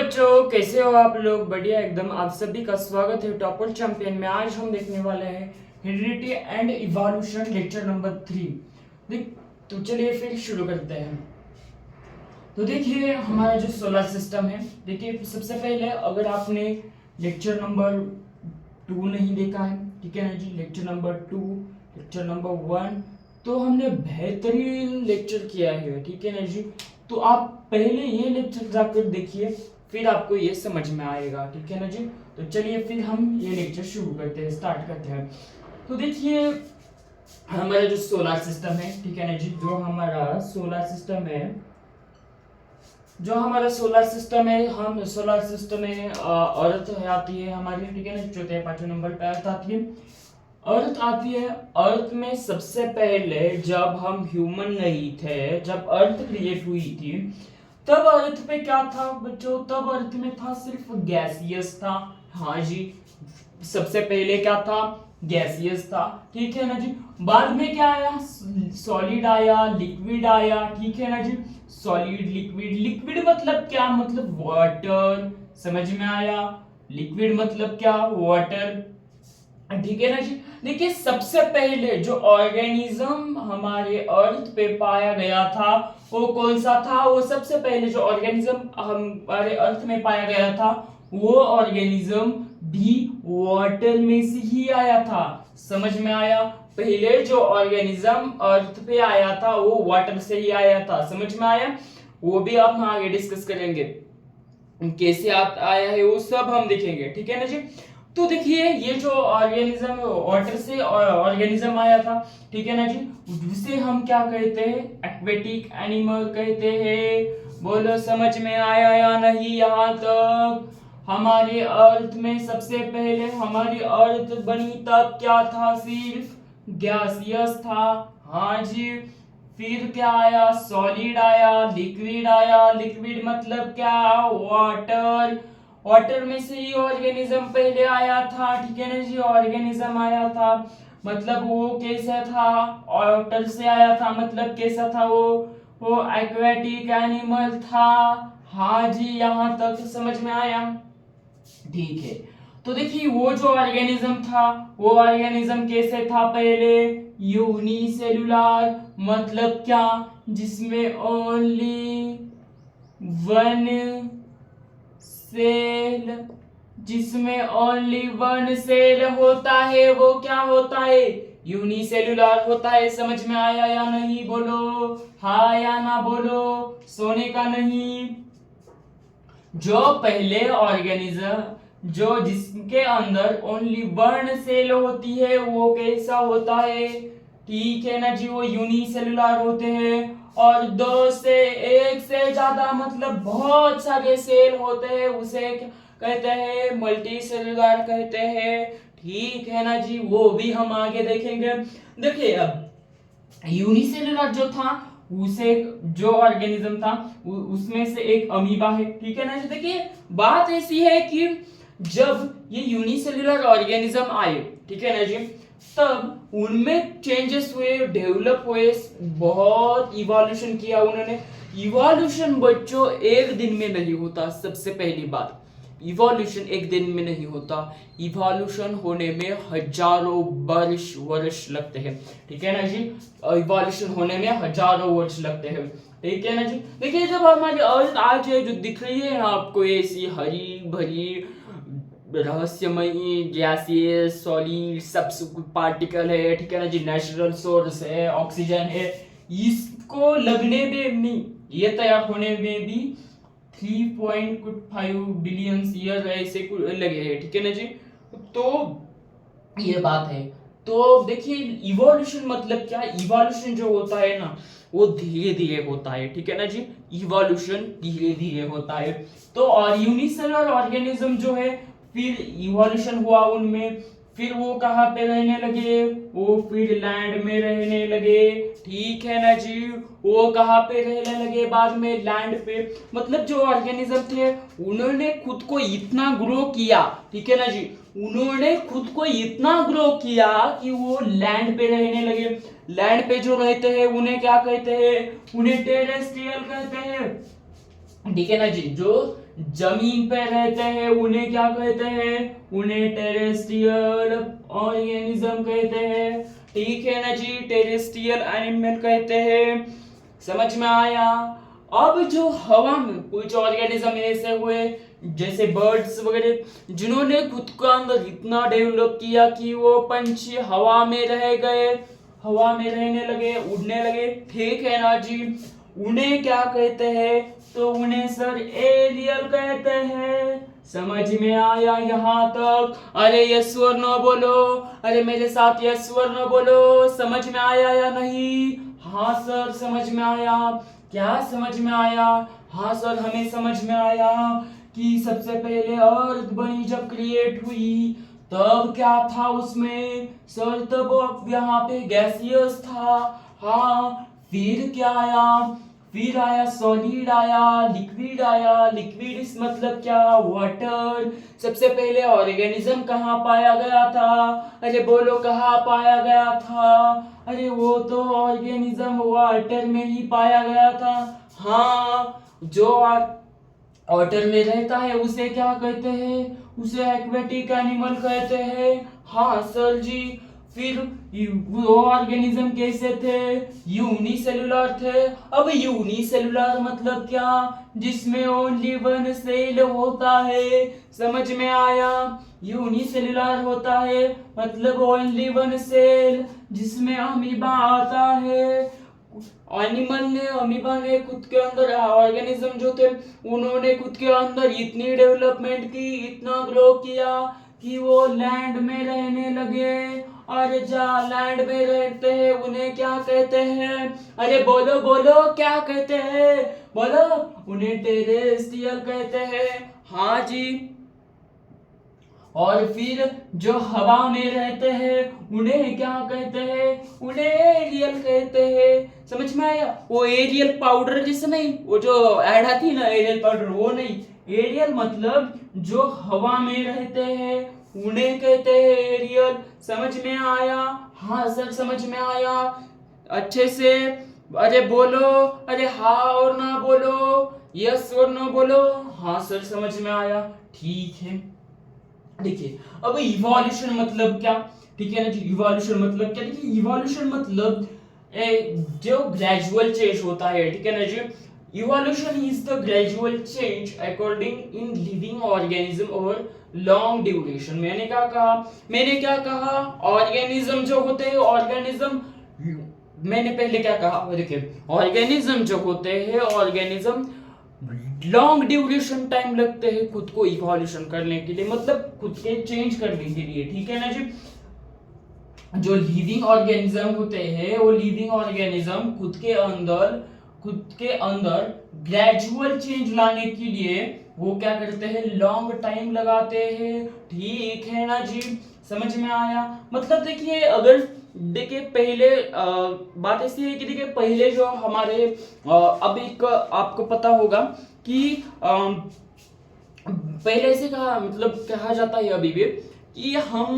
बच्चों, कैसे हो आप लोग? बढ़िया एकदम। आप सभी का स्वागत है टॉपर चैंपियन में। आज हम देखने वाले हैं heredity and evolution lecture number 3। देख तो चलिए फिर शुरू करते हैं। तो देखिए हमारा जो सोलर सिस्टम है, देखिए सबसे पहले अगर आपने लेक्चर नंबर 2 नहीं देखा है, ठीक है ना जी, लेक्चर नंबर 2, लेक्चर नंबर 1 तो हमने बेहतरीन लेक्चर किया है, ठीक है ना जी। तो आप पहले ये लेक्चर जाकर देखिए, फिर आपको ये समझ में आएगा, ठीक है ना जी। तो चलिए फिर हम ये लेक्चर शुरू करते हैं, स्टार्ट करते हैं। तो देखिए हमारा जो सोलर सिस्टम है, ठीक है ना जी, जो हमारा सोलर सिस्टम है, हम सोलर सिस्टम में अर्थ आती है हमारी, ठीक है ना, चौथे पांचवें नंबर पे अर्थ आती है। अर्थ आती है। अर्थ में सबसे पहले जब हम ह्यूमन नहीं थे, जब अर्थ क्रिएट हुई थी, तब अर्थ पे क्या था बच्चों? तब अर्थ में था सिर्फ गैसियस था। हाँ जी, सबसे पहले क्या था? गैसियस था, ठीक है ना जी। बाद में क्या आया? सॉलिड आया, लिक्विड आया, ठीक है ना जी। सॉलिड, लिक्विड, लिक्विड मतलब क्या? मतलब वाटर, समझ में आया? लिक्विड मतलब क्या? वाटर, ठीक है ना जी। देखिए सबसे पहले जो ऑर्गेनिज्म हमारे अर्थ पे पाया गया था वो कौन सा था? वो सबसे पहले जो ऑर्गेनिज्म हमारे अर्थ में पाया गया था वो ऑर्गेनिज्म भी वाटर में से ही आया था, समझ में आया? पहले जो ऑर्गेनिज्म अर्थ पे आया था वो वाटर से ही आया था, समझ में आया? वो भी हम आगे डिस्कस करेंगे, कैसे आया है वो सब हम देखेंगे, ठीक है ना जी। तो देखिए ये जो ऑर्गेनिज्म वाटर से ऑर्गेनिज्म आया था, ठीक है ना जी, उसे हम क्या कहते हैं? एक्वेटिक एनिमल कहते हैं। बोलो समझ में आया या नहीं यहाँ तक? हमारे अर्थ में सबसे पहले हमारी अर्थ बनी तब क्या था? सिर्फ गैसियस था। हाँ जी। फिर क्या आया? सॉलिड आया, लिक्विड आया। लिक्विड मतलब क्या? वाटर। वाटर में से ही ऑर्गेनिज्म पहले आया था, ठीक है ना जी। ऑर्गेनिज्म आया था मतलब वो कैसा था? वाटर से आया था मतलब कैसा था वो एक्वेटिक एनिमल था। हाँ जी, यहाँ तक समझ में आया? ठीक है। तो देखिए वो जो ऑर्गेनिज्म था वो ऑर्गेनिज्म कैसे था? पहले यूनिसेलुलर मतलब क्या? जिसमें ओनली वन सेल, जिसमें ओनली वन सेल होता है वो क्या होता है? यूनिसेलुलर होता है। समझ में आया या नहीं? बोलो हाँ या ना बोलो, सोने का नहीं। जो पहले ऑर्गेनिज्म जो जिसके अंदर ओनली वन सेल होती है वो कैसा होता है? ठीक है ना जी, वो यूनिसेलुलर होते हैं। और दो से एक से ज्यादा मतलब बहुत सारे सेल होते हैं उसे कहते हैं मल्टी सेलुलर कहते हैं, ठीक है ना जी। वो भी हम आगे देखेंगे। देखिए अब यूनिसेलुलर जो था उसे जो ऑर्गेनिज्म था उसमें से एक अमीबा है, ठीक है ना जी। देखिए बात ऐसी है कि जब ये यूनिसेलुलर ऑर्गेनिज्म आए, ठीक है ना जी, तब उनमें चेंजेस हुए, डेवलप हुए, बहुत इवोल्यूशन किया उन्होंने। इवोल्यूशन बच्चों एक दिन में नहीं होता, सबसे पहली बात। इवोल्यूशन एक दिन में नहीं होता, इवोल्यूशन होने में हजारों वर्ष लगते हैं, ठीक है ना जी। इवोल्यूशन होने में हजारों वर्ष लगते हैं, ठीक है ना जी। देखिए जब हमारी अर्थ आज जो दिख रही है आपको ऐसी हरी भरी रहस्यमयी गैसियस सॉलिड सब पार्टिकल है, ठीक है ना जी, नेचुरल सोर्स है, ऑक्सीजन है, इसको लगने में नहीं, ये तैयार होने में भी 3.5 बिलियन ईयर ऐसे लगे हैं, ठीक है ना जी। तो ये बात है। तो देखिए इवोल्यूशन मतलब क्या? इवोल्यूशन जो होता है ना वो धीरे धीरे होता है, ठीक है ना जी। इवोल्यूशन धीरे धीरे होता है। तो और यूनिसेलुलर ऑर्गेनिज्म जो है फिर इवोल्यूशन हुआ उनमें, फिर वो कहाँ पे रहने लगे? वो फिर लैंड में रहने लगे, ठीक है ना जी। वो कहाँ पे रहने लगे बाद में? लैंड पे। मतलब जो ऑर्गेनिज्म थे उन्होंने खुद को इतना ग्रो किया, ठीक है ना जी, उन्होंने खुद को इतना ग्रो किया कि वो लैंड पे रहने लगे। लैंड पे जो रहते हैं उन्हें क्या कहते हैं? उन्हें टेरेस्ट्रियल कहते हैं, ठीक है ना जी। जो जमीन पे रहते हैं उन्हें क्या कहते हैं, उन्हें टेरेस्ट्रियल ऑर्गेनिज्म कहते हैं। ठीक है ना जी, टेरेस्ट्रियल एनिमल कहते हैं। समझ में आया। अब जो हवा में कुछ ऑर्गेनिज्म ऐसे हुए जैसे बर्ड्स वगैरह जिन्होंने खुद का अंदर इतना डेवलप किया कि वो पंछी हवा में रह गए, हवा में रहने लगे, उड़ने लगे। ठीक है ना जी, उन्हें क्या कहते हैं, तो उन्हें सर एरियल कहते हैं। समझ में आया यहाँ तक? अरे यस और नो बोलो, अरे मेरे साथ यस और नो बोलो। समझ में आया या नहीं? हाँ सर समझ में आया। क्या समझ में आया? हाँ सर हमें समझ में आया कि सबसे पहले अर्थ बनी जब क्रिएट हुई तब क्या था उसमें सर, तब अब यहाँ पे गैसियस था। हाँ, फिर क्या आया? फिर आया सॉलिड, आया लिक्विड, आया लिक्विड इस मतलब क्या, वाटर। सबसे पहले ऑर्गेनिज्म कहाँ पाया गया था? अरे बोलो कहाँ पाया गया था? अरे वो तो ऑर्गेनिज्म वाटर में ही पाया गया था। हाँ, जो वाटर में रहता है उसे क्या कहते हैं? उसे एक्वेटिक एनिमल कहते हैं। हाँ सर जी। फिर वो ऑर्गेनिज्म कैसे थे? यूनिसेलुलर थे। अब यूनिसेलुलर मतलब क्या? जिसमें ओनली वन सेल होता है। समझ में आया? यूनिसेलुलर होता है मतलब ओनली वन सेल, जिसमें अमीबा आता है। अमीबा ने खुद के अंदर ऑर्गेनिज्म जो थे उन्होंने खुद के अंदर इतनी डेवलपमेंट की, इतना ग्रो किया कि वो लैंड में रहने लगे। और जहाँ लैंड में रहते हैं उन्हें क्या कहते हैं? अरे बोलो बोलो क्या कहते हैं? बोलो। उन्हें टेरेस्ट्रियल कहते हैं। हाँ जी। और फिर जो हवा में रहते हैं उन्हें क्या कहते हैं? उन्हें एरियल कहते हैं। समझ में आया? वो एरियल पाउडर जैसे नहीं, वो जो ऐड आती ना एरियल पाउडर, वो नहीं। एरियल मतलब जो हवा में रहते हैं उन्हें कहते हैं एरियल। समझ में आया? हाँ सर समझ में आया अच्छे से। अरे बोलो, अरे हाँ और ना बोलो, यस और नो बोलो। हाँ सर समझ में आया। ठीक है, देखिए अब इवोल्यूशन मतलब क्या? ठीक है ना जी, इवोल्यूशन मतलब क्या? देखिए इवोल्यूशन मतलब जो ग्रेजुअल चेंज होता है। ठीक है ना जी, evolution is the gradual change according in living organism और लॉन्ग ड्यूरेशन। मैंने क्या कहा? ऑर्गेनिज्म जो होते हैं, ऑर्गेनिज्म मैंने पहले क्या कहा? देखिए ऑर्गेनिज्म जो होते हैं, ऑर्गेनिज्म लॉन्ग ड्यूरेशन टाइम लगते हैं खुद को इवोल्यूशन करने के लिए, मतलब खुद के चेंज करने के लिए। ठीक है ना जी, जो लिविंग ऑर्गेनिज्म होते हैं वो लिविंग ऑर्गेनिज्म खुद के अंदर ग्रेजुअल चेंज लाने के लिए वो क्या करते हैं? लॉन्ग टाइम लगाते हैं। ठीक है ना जी, समझ में आया? मतलब देखिए अगर देखिए पहले बात ऐसी है कि देखिए पहले जो हमारे अब एक आपको पता होगा कि पहले से कहा मतलब कहा जाता है अभी भी कि हम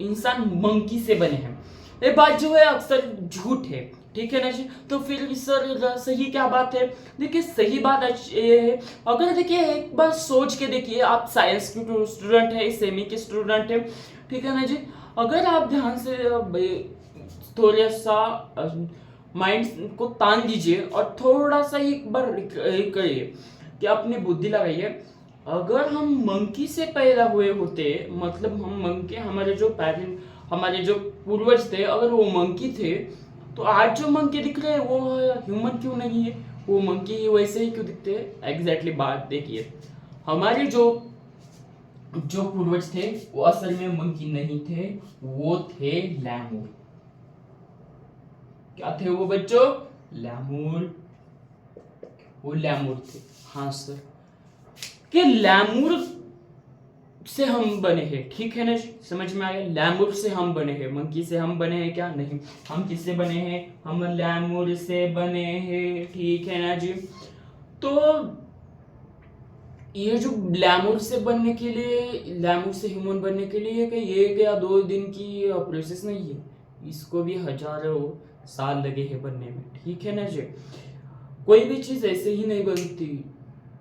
इंसान मंकी से बने हैं। ये बात जो है अक्सर झूठ है। ठीक है ना जी, तो फिर सर सही क्या बात है? देखिए सही बात ये है, अगर देखिए एक बार सोच के देखिए, आप साइंस के स्टूडेंट है, सेमी के स्टूडेंट है। ठीक है ना जी, अगर आप ध्यान से थोड़ा सा माइंड को तान दीजिए और थोड़ा सा एक बार करिए कि अपनी बुद्धि लगाइए। अगर हम मंकी से पैदा हुए होते, मतलब हम मंकी, हमारे जो पूर्वज थे, अगर वो मंकी थे तो आज जो मंकी दिख रहे हैं वो ह्यूमन क्यों नहीं है? वो मंकी वैसे ही क्यों दिखते हैं? एग्जैक्टली बात देखिए, हमारे जो पूर्वज थे वो असल में मंकी नहीं थे, वो थे लैमूर। क्या थे वो बच्चों? लैमूर। वो लैमूर थे। हाँ सर, कि लैमूर से हम बने हैं। ठीक है ना, समझ में आया? लैमूर से हम बने हैं, मंकी से हम बने हैं क्या? नहीं। हम किससे बने हैं? हम लैमूर से बने हैं। ठीक है ना जी, तो ये जो लैमूर से बनने के लिए, लैमूर से ह्यूमन बनने के लिए कि 1 या 2 दिन की प्रोसेस नहीं है, इसको भी हजारों साल लगे हैं बनने में। ठीक है ना जी, कोई भी चीज ऐसे ही नहीं बनती।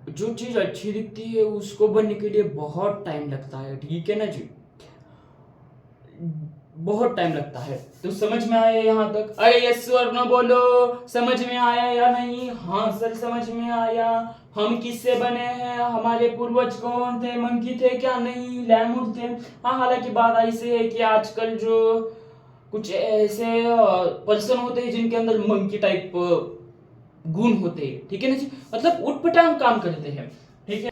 जो चीज अच्छी दिखती है उसको बनने के लिए बहुत टाइम लगता है, ठीक है ना जी, बहुत टाइम लगता है। तो समझ में आया यहाँ तक? अरे यस और नो बोलो, समझ में आया या नहीं? हाँ सर समझ में आया। हम किससे बने हैं, हमारे पूर्वज कौन थे, मंकी थे क्या? नहीं, लैमुर थे। हाँ, हालांकि बात ऐसी है कि आजकल जो कुछ ऐसे पर्सन होते हैं जिनके अंदर मंकी टाइप गुण होते हैं, ठीक है ना जी, मतलब उटपटांग काम करते हैं, ठीक है।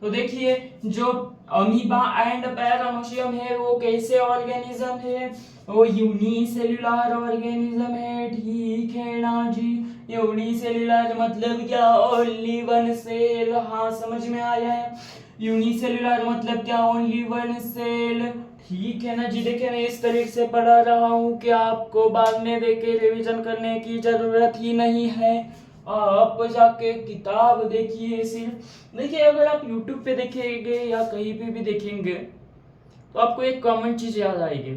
तो देखिए, जो अमीबा एंड पैरामोशियम है वो कैसे ऑर्गेनिज्म है, वो यूनिसेल्युलर ऑर्गेनिज्म है, ठीक है ना जी। यूनिसेल्युलर मतलब क्या? Only one cell. हाँ समझ में आया है। यूनिसेल्युलर मतलब क्या? ओनली वन सेल, ठीक है ना जी। देखिए, मैं इस तरीके से पढ़ा रहा हूँ कि आपको बाद में देखे रिवीजन करने की जरूरत ही नहीं है। आप जाके किताब देखिए सिर्फ। देखिए, अगर आप YouTube पे देखेंगे या कहीं पे भी देखेंगे तो आपको एक कॉमन चीज याद आएगी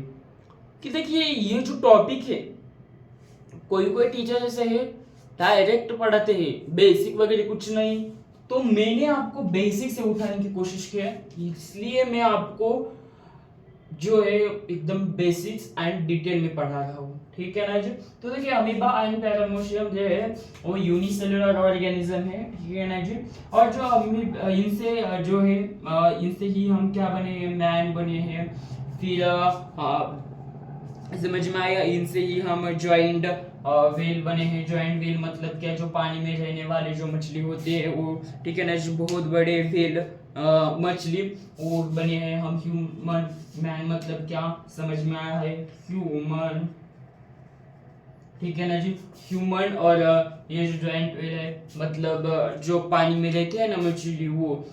कि देखिए, ये जो टॉपिक है, कोई कोई टीचर जैसे है डायरेक्ट पढ़ाते हैं, बेसिक वगैरह कुछ नहीं। तो मैंने आपको बेसिक से उठाने की कोशिश की है, इसलिए मैं आपको जो है एकदम बेसिक्स एंड डिटेल में पढ़ा रहा हूँ, ठीक है ना जी। तो देखिए, अमीबा एंड पैरामोशियम जो है वो यूनिसेलुलर ऑर्गेनिज्म है, ठीक है ना जी। और जो इनसे जो है इनसे ही हम क्या बने हैं, मैन बने हैं। फिर समझ में आया, इनसे ही हम ज्वाइंट वेल बने हैं। ज्वाइंट वेल मतलब क्या? जो पानी में रहने वाले जो मछली होती है वो, ठीक है ना, जो बहुत बड़े वेल मछली वो बने हैं हम। ह्यूमन मैन मतलब क्या? समझ में आया है, ह्यूमन, ठीक है ना जी, ह्यूमन। और ये जो ज्वाइंट वेल है मतलब जो पानी में रहते हैं ना मछली, वो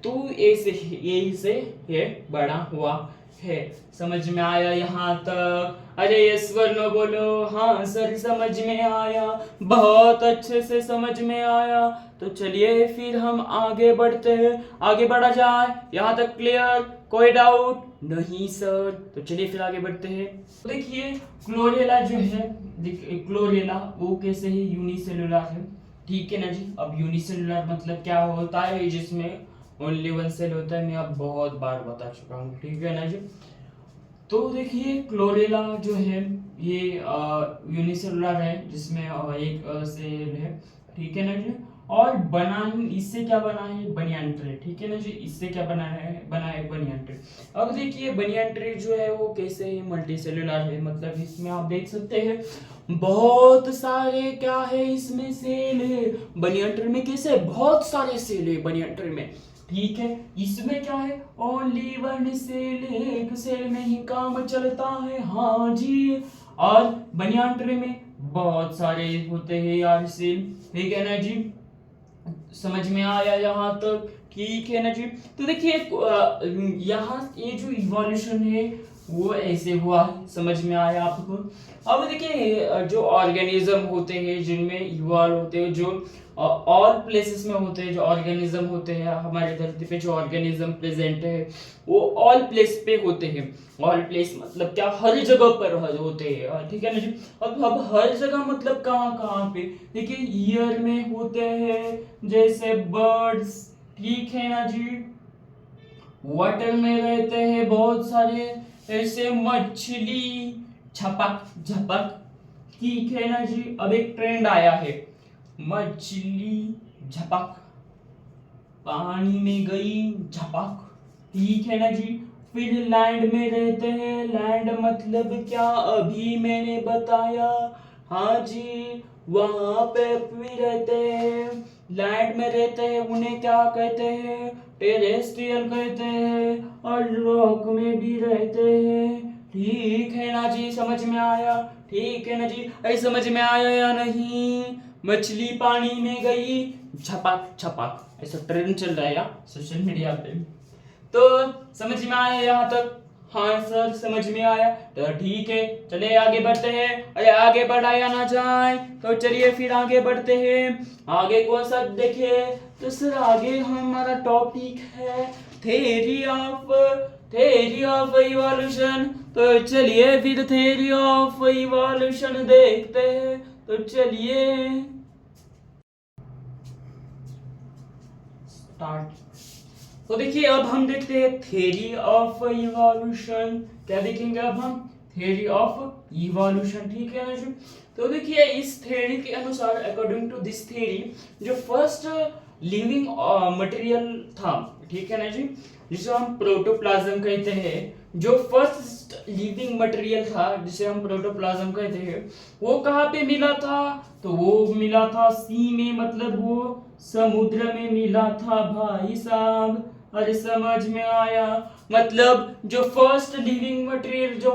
तो ऐसे यही से ये बड़ा हुआ है। समझ में आया यहाँ तक? अरे यस वरनो बोलो। हाँ सर समझ में आया, बहुत अच्छे से समझ में आया। तो चलिए फिर हम आगे बढ़ते हैं, आगे बढ़ा जाए। यहाँ तक क्लियर? कोई डाउट नहीं सर? तो चलिए फिर आगे बढ़ते हैं। तो देखिए, क्लोरेला जो है, क्लोरेला वो कैसे है? यूनिसेलुलर है, ठीक है ना जी। अब यूनिसेलुलर मतलब क्या होता है? जिसमें ओनली वन सेल होता है। मैं अब बहुत बार बता चुका हूँ, ठीक है ना जी। तो देखिए, क्लोरेला जो है ये यूनिसेलुलर है, जिसमें एक सेल है, ठीक है ना जी। और बना इससे क्या बना है? बनियान ट्री, ठीक है ना जी। इससे क्या बना है बनियान ट्री। अब देखिए, बनियान ट्री जो है वो कैसे है? मल्टी सेलुलर है, मतलब इसमें आप देख सकते हैं बहुत सारे क्या है, इसमें सेल है। बनियान ट्री में कैसे बहुत सारे सेल है बनियान ट्री में, ठीक है। इसमें क्या है? ओनली वन सेल, एक सेल में ही काम चलता है, हाँ जी। और बनियान ट्री में बहुत सारे होते हैं यार सेल, ठीक है ना जी। समझ में आया यहाँ तक? ठीक है ना जी। तो देखिए, यहाँ ये जो इवोल्यूशन है वो ऐसे हुआ, समझ में आया आपको? अब देखिए, जो ऑर्गेनिज्म होते हैं जिनमें इवॉल्व होते हैं, जो ऑल प्लेसेस में होते हैं, जो ऑर्गेनिज्म होते हैं हमारे धरती पे, जो ऑर्गेनिज्म प्रेजेंट है वो ऑल प्लेस पे होते हैं। ऑल प्लेस मतलब क्या? हर जगह पर होते हैं, ठीक है ना जी। अब हर जगह मतलब कहाँ कहाँ पे? देखिए, ईयर में होते हैं जैसे बर्ड्स, ठीक है ना जी। वाटर में रहते हैं बहुत सारे ऐसे मछली, छपक झपक, ठीक है ना जी। अब एक ट्रेंड आया है, मछली झपक, पानी में गई झपक, ठीक है ना जी। फिर लैंड में रहते हैं, लैंड मतलब क्या? अभी मैंने बताया, हाँ जी। वहां पे भी रहते हैं, लैंड में रहते हैं, उन्हें क्या कहते हैं? टेरेस्ट्रियल कहते हैं। और रॉक में भी रहते हैं, ठीक है ना जी। समझ में आया? ठीक है ना जी। अरे समझ में आया या नहीं? मछली पानी में गई झपक झपक, ऐसा ट्रेंड चल रहा है यार सोशल मीडिया पे। तो समझ में आया यहाँ तक? हाँ सर समझ में आया। तो ठीक है, चलिए आगे बढ़ते हैं। अरे आगे बढ़ाया ना जाए तो चलिए फिर आगे बढ़ते हैं। आगे कौन सा देखिए? तो सर आगे हमारा टॉपिक है थ्योरी ऑफ इवोल्यूशन। तो चलिए फिर थ्योरी ऑफ इवोल्यूशन देखते हैं। तो चलिए, स्टार्ट। तो देखिए अब हम देखते हैं थ्योरी ऑफ इवोल्यूशन। क्या देखेंगे अब हम? थ्योरी ऑफ इवोल्यूशन, ठीक है ना जी। तो देखिए इस थ्योरी के अनुसार, अकॉर्डिंग टू दिस थ्योरी, जो फर्स्ट लिविंग मटेरियल था, ठीक है ना जी, जिसे हम प्रोटोप्लाज्म कहते हैं, जो फर्स्ट लिविंग मटेरियल था जिसे हम प्रोटोप्लाज्म कहते हैं, वो कहाँ पे मिला था? तो वो मिला था सी में, मतलब वो समुद्र में मिला था भाई साहब। अरे समझ में आया? मतलब जो फर्स्ट लिविंग मटेरियल, जो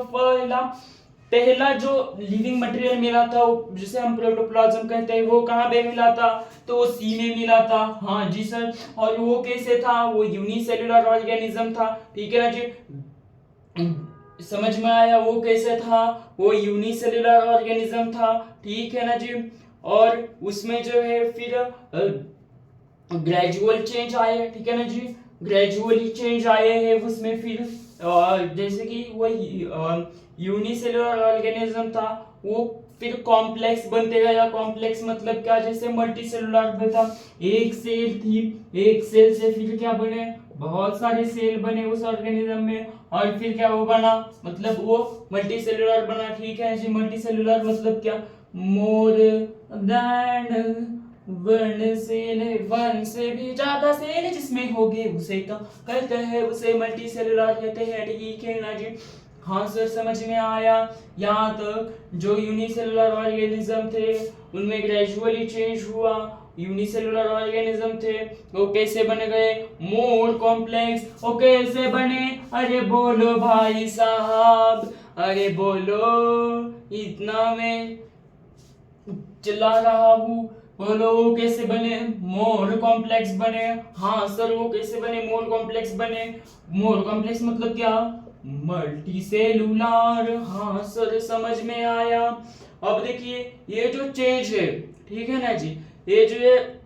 पहला जो लिविंग मटेरियल मिला था जिसे हम प्रोटोप्लाज्म कहते हैं, वो कहाँ पे मिला था? तो वो सी में मिला था। हाँ जी सर। और वो कैसे था? वो यूनिसेलुलर ऑर्गेनिज्म था, ठीक है ना जी। समझ में आया वो कैसे था? वो यूनिसेलुलर ऑर्गेनिज्म था, ठीक है ना जी। और उसमें जो है फिर ग्रेजुअल चेंज आए, ठीक है ना जी, ग्रेजुअली चेंज आए हैं उसमें फिर जैसे कि वो यूनिसेलुलर ऑर्गेनिज्म था, वो फिर कॉम्प्लेक्स बनते गया। कॉम्प्लेक्स मतलब क्या? जैसे मल्टीसेलुलर में था, एक सेल थी, एक सेल से फिर क्या बने? बहुत सारे सेल बने उस ऑर्गेनिज्म में, और फिर क्या वो बना? मतलब वो मल्टीसेलुलर बना, ठीक है जी। मल्टीसेलुलर मतलब क्या? मोर देन वन सेल है, वन से भी ज्यादा सेल जिसमें होगे उसे तो कहते हैं, उसे मल्टी सेलुलर कहते हैं, ठीक है ना जी। हाँ सर समझ में आया। यहाँ तक जो यूनिसेलुलर ऑर्गेनिज्म थे उनमें ग्रेजुअली चेंज हुआ। यूनिसेलुलर ऑर्गेनिज्म थे वो कैसे बन गए? More complex. वो कैसे बने? अरे बोलो भाई साहब, अरे बोलो, इतना में चिल्ला रहा हूँ, बोलो वो कैसे बने? मोर कॉम्प्लेक्स बने। हाँ सर वो कैसे बने? मोर कॉम्प्लेक्स बने। मोर कॉम्प्लेक्स मतलब क्या? Multi cellular. हाँ सर समझ में आया। अब देखिए ये जो चेंज है, ठीक है ना जी, ये जो है,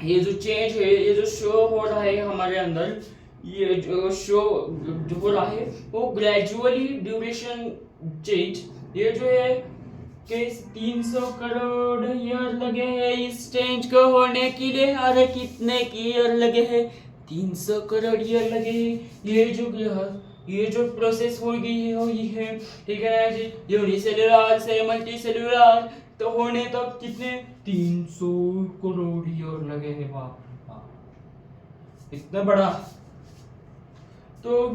ये जो चेंज है, ये जो शो हो रहा है हमारे अंदर, ये जो शो जो हो रहा है वो ग्रेजुअली ड्यूरेशन चेंज, ये जो है कि 300 करोड़ ईयर लगे हैं इस चेंज को होने के लिए। अरे कितने की ईयर लगे हैं? 300 करोड़ ईयर लगे हैं। ये जो प्रोसेस हुई है, ठीक है ना जी, यूनिसेलुलर से मल्टी सेलुलर तो होने तक कितने? 300 करोड़ ईयर लगे हैं। बाप रे बाप, इतना बड़ा। तो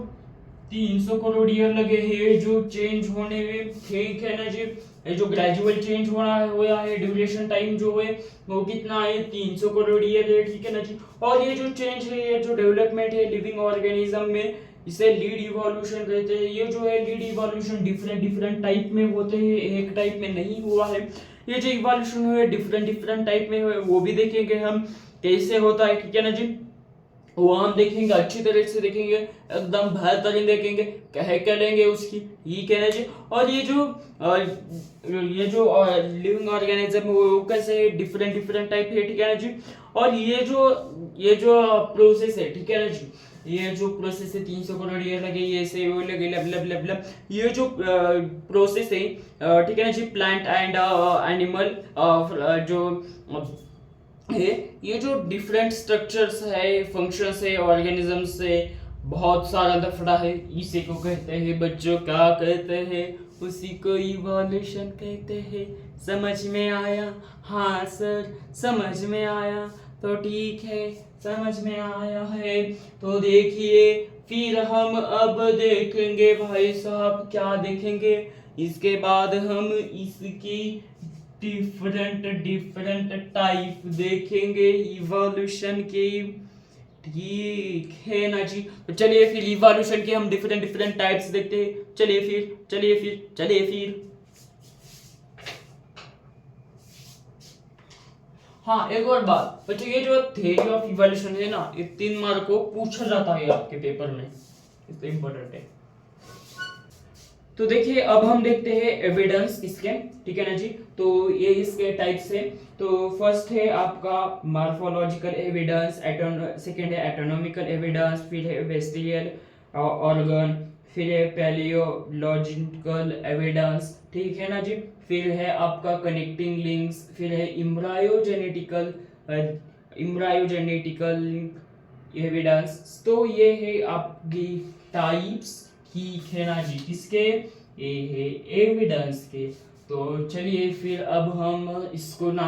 300 करोड़ ईयर लगे हैं जो चेंज होने में, ठीक है ना जी। ये जो ग्रेजुअल चेंज हुआ है, ड्यूरेशन टाइम जो है वो कितना है? 300 करोड़ ईयर है, ठीक है ना जी। और ये जो चेंज है, ये जो डेवलपमेंट है लिविंग ऑर्गेनिज्म में, इसे लीड इवोल्यूशन कहते हैं। ये जो है lead evolution different different type में होते हैं, एक टाइप में नहीं हुआ है। ये जो इवोल्यूशन हुए डिफरेंट डिफरेंट टाइप में हुए, वो भी देखेंगे हम कैसे होता है, ठीक है ना जी। वो हम देखेंगे, अच्छी तरह से देखेंगे, एकदम बेहतरीन देखेंगे, कह लेंगे उसकी, ठीक है ना जी। और ये जो लिविंग ऑर्गेनिज्म वो कैसे डिफरेंट डिफरेंट टाइप है, ठीक है ना जी। और ये जो प्रोसेस है, ठीक है ना जी, ये जो प्रोसेस है 300 करोड़ ईयर लगे, ये से वो लगे, लब लब लब लब, ये जो प्रोसेस है, ठीक है ना जी, प्लांट एंड एनिमल जो है, ये जो डिफरेंट स्ट्रक्चर्स है, फंक्शंस है ऑर्गेनिज्म से, बहुत सारा लफड़ा है। इसी को कहते हैं बच्चों, क्या कहते हैं? उसी को इवोल्यूशन कहते हैं। समझ में आया? हाँ सर समझ में आया। तो ठीक है, समझ में आया है। तो देखिए फिर हम अब देखेंगे भाई साहब, क्या देखेंगे इसके बाद? हम इसकी डिफरेंट डिफरेंट टाइप देखेंगे इवोल्यूशन के, ठीक है ना जी। तो चलिए फिर इवोल्यूशन के हम डिफरेंट डिफरेंट टाइप्स देखते हैं। चलिए फिर हाँ एक और बात बच्चों, ये जो थ्योरी ऑफ इवोल्यूशन है ना, ये 3 मार्क को पूछा जाता है आपके पेपर में, इसलिए इंपॉर्टेंट है। तो देखिए अब हम देखते हैं एविडेंस इसके, ठीक है ना जी। तो ये इसके टाइप्स है। तो फर्स्ट है आपका मॉर्फोलॉजिकल एविडेंस, सेकंड है एटोनॉमिकल एविडेंस, फिर है वेस्टिजियल ऑर्गन, फिर है पैलियोलॉजिकल एविडेंस, ठीक है ना जी। फिर है आपका कनेक्टिंग लिंक्स, फिर है इम्ब्रायोजेनेटिकल एविडेंस। तो ये है आपकी टाइप्स, ठीक है ना जी, किसके, ये है एविडेंस के। तो चलिए फिर अब हम इसको ना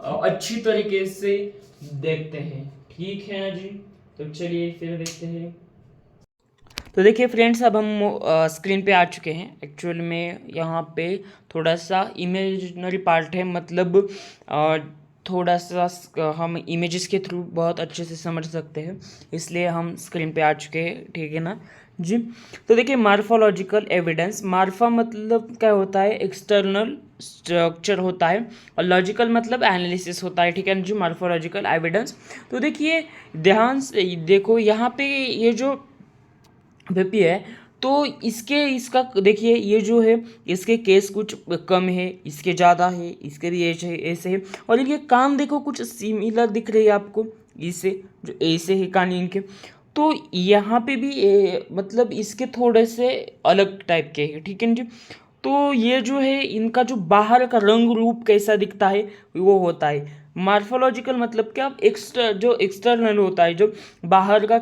अच्छी तरीके से देखते हैं, ठीक है ना जी। तो चलिए फिर देखते हैं। तो देखिए फ्रेंड्स, अब हम स्क्रीन पे आ चुके हैं। एक्चुअल में यहाँ पे थोड़ा सा इमेजिनरी पार्ट है, मतलब थोड़ा सा हम इमेजेस के थ्रू बहुत अच्छे से समझ सकते हैं, इसलिए हम स्क्रीन पे आ चुके हैं, ठीक है ना जी। तो देखिए मार्फोलॉजिकल एविडेंस, मार्फा मतलब क्या होता है, एक्सटर्नल स्ट्रक्चर होता है, और लॉजिकल मतलब एनालिसिस होता है, ठीक है ना जी, मार्फोलॉजिकल एविडेंस। तो देखिए ध्यान से देखो यहाँ पे ये जो व्यापी है, तो इसका देखिए ये जो है, इसके केस कुछ कम है, इसके ज़्यादा है, इसके भी ऐसे है, और इनके कान देखो कुछ सिमिलर दिख रही है आपको, इससे जो ऐसे है कान इनके। तो यहाँ पे भी मतलब इसके थोड़े से अलग टाइप के है, ठीक है ना जी। तो ये जो है इनका जो बाहर का रंग रूप कैसा दिखता है वो होता है मार्फोलॉजिकल, मतलब क्या, जो एक्सटर्नल होता है, जो बाहर का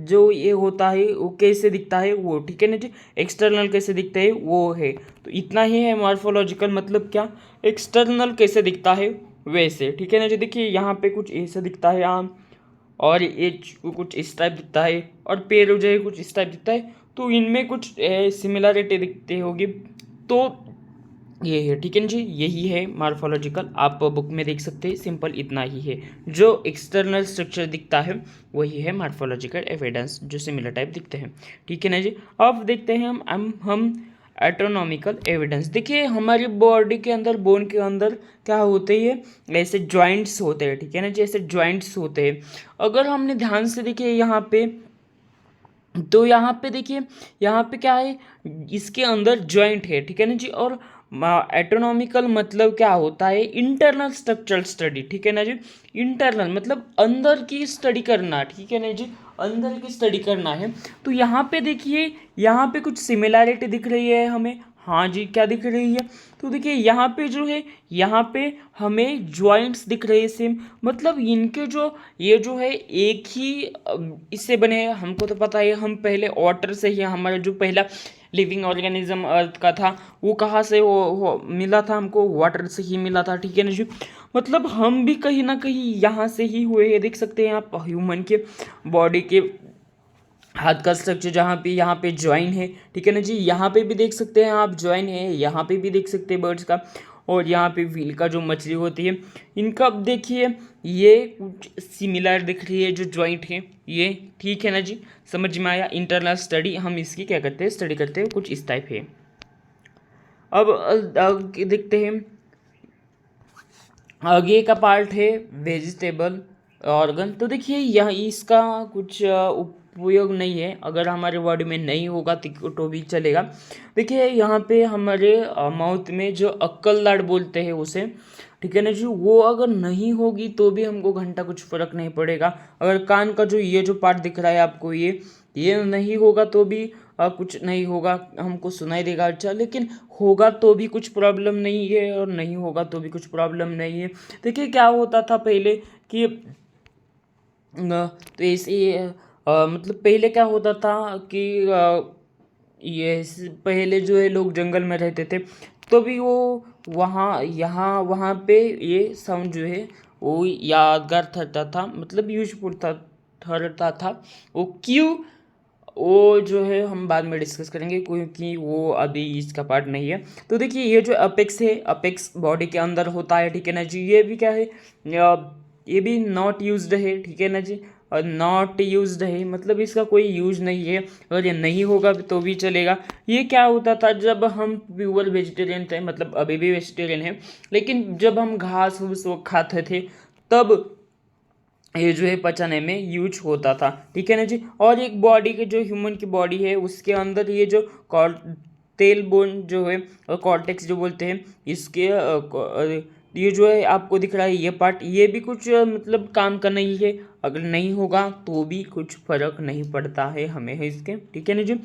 जो ये होता है वो कैसे दिखता है वो, ठीक है ना जी। एक्सटर्नल कैसे दिखता है वो है, तो इतना ही है मार्फोलॉजिकल, मतलब क्या, एक्सटर्नल कैसे दिखता है वैसे, ठीक है ना जी। देखिए यहाँ पे कुछ ऐसा दिखता है आम, और ये कुछ इस टाइप दिखता है, और पैर जो है कुछ इस टाइप दिखता है, तो इनमें कुछ सिमिलरिटी दिखती होगी। तो ये है, ठीक है जी, यही है मार्फोलॉजिकल, आप बुक में देख सकते हैं, सिंपल इतना ही है। जो एक्सटर्नल स्ट्रक्चर दिखता है वही है मार्फोलॉजिकल एविडेंस, जो सिमिलर टाइप दिखते हैं, ठीक है ना जी। अब देखते हैं हम एटोनॉमिकल एविडेंस। देखिए हमारी बॉडी के अंदर, बोन के अंदर क्या होते हैं, ऐसे जॉइंट्स होते हैं, ठीक है ना जी, ऐसे जॉइंट्स होते हैं। अगर हमने ध्यान से देखिए यहाँ पे, तो यहाँ पे देखिए, यहाँ पे क्या है, इसके अंदर जॉइंट है, ठीक है ना जी। और एटोनॉमिकल मतलब क्या होता है, इंटरनल स्ट्रक्चरल स्टडी, ठीक है ना जी। इंटरनल मतलब अंदर की स्टडी करना, ठीक है ना जी, अंदर की स्टडी करना है। तो यहाँ पे देखिए, यहाँ पे कुछ सिमिलैरिटी दिख रही है हमें, हाँ जी, क्या दिख रही है, तो देखिए यहाँ पे जो है, यहाँ पे हमें जॉइंट्स दिख रहे हैं सेम, मतलब इनके जो, ये जो है एक ही इससे बने हैं। हमको तो पता है, हम पहले वाटर से ही, हमारा जो पहला लिविंग ऑर्गेनिज्म अर्थ का था, वो कहाँ से वो मिला था हमको, वाटर से ही मिला था, ठीक है ना जी। मतलब हम भी कहीं ना कहीं यहाँ से ही हुए हैं, देख सकते हैं आप ह्यूमन के बॉडी के हाथ का स्ट्रक्चर, जहाँ पे यहाँ पे ज्वाइन है, ठीक है ना जी। यहाँ पे भी देख सकते हैं आप ज्वाइन है, यहाँ पे भी देख सकते हैं बर्ड्स का, और यहाँ पे व्हील का जो मछली होती है इनका, अब देखिए ये कुछ सिमिलर दिख रही है जो जॉइंट है ये, ठीक है ना जी। समझ में आया, इंटरनल स्टडी हम इसकी क्या करते हैं, स्टडी करते हैं, कुछ इस टाइप है। अब देखते हैं आगे का पार्ट है वेजिटेबल ऑर्गन। तो देखिए यह इसका कुछ उपयोग नहीं है, अगर हमारे बॉडी में नहीं होगा तो भी चलेगा। देखिए यहाँ पे हमारे माउथ में जो अक्कल दाढ़ बोलते हैं उसे, ठीक है ना जी, वो अगर नहीं होगी तो भी हमको घंटा कुछ फर्क नहीं पड़ेगा। अगर कान का जो ये जो पार्ट दिख रहा है आपको, ये नहीं होगा तो भी कुछ नहीं होगा, हमको सुनाई देगा अच्छा, लेकिन होगा तो भी कुछ प्रॉब्लम नहीं है, और नहीं होगा तो भी कुछ प्रॉब्लम नहीं है। देखिए क्या होता था पहले कि तो ऐसे मतलब पहले क्या होता था कि ये पहले जो है लोग जंगल में रहते थे, तो भी वो वहाँ पे ये साउंड जो है वो यादगार ठहरता था, मतलब यूजफुल ठहरता था। वो क्यों, वो जो है हम बाद में डिस्कस करेंगे, क्योंकि वो अभी इसका पार्ट नहीं है। तो देखिए ये जो अपेक्स है, अपेक्स बॉडी के अंदर होता है, ठीक है ना जी। ये भी क्या है, ये भी नॉट यूज्ड है, ठीक है ना जी। और नॉट यूज्ड है मतलब इसका कोई यूज नहीं है, अगर ये नहीं होगा तो भी चलेगा। ये क्या होता था जब हम प्योर वेजिटेरियन थे, मतलब अभी भी वेजिटेरियन है, लेकिन जब हम घास फूस वो खाते थे तब ये जो है पचाने में यूज होता था, ठीक है ना जी। और एक बॉडी के, जो ह्यूमन की बॉडी है उसके अंदर ये जो तेल बोन जो है, और कॉर्टेक्स जो बोलते हैं, इसके ये जो है आपको दिख रहा है ये पार्ट, ये भी कुछ मतलब काम का नहीं है, अगर नहीं होगा तो भी कुछ फर्क नहीं पड़ता है हमें है इसके, ठीक है ना जी।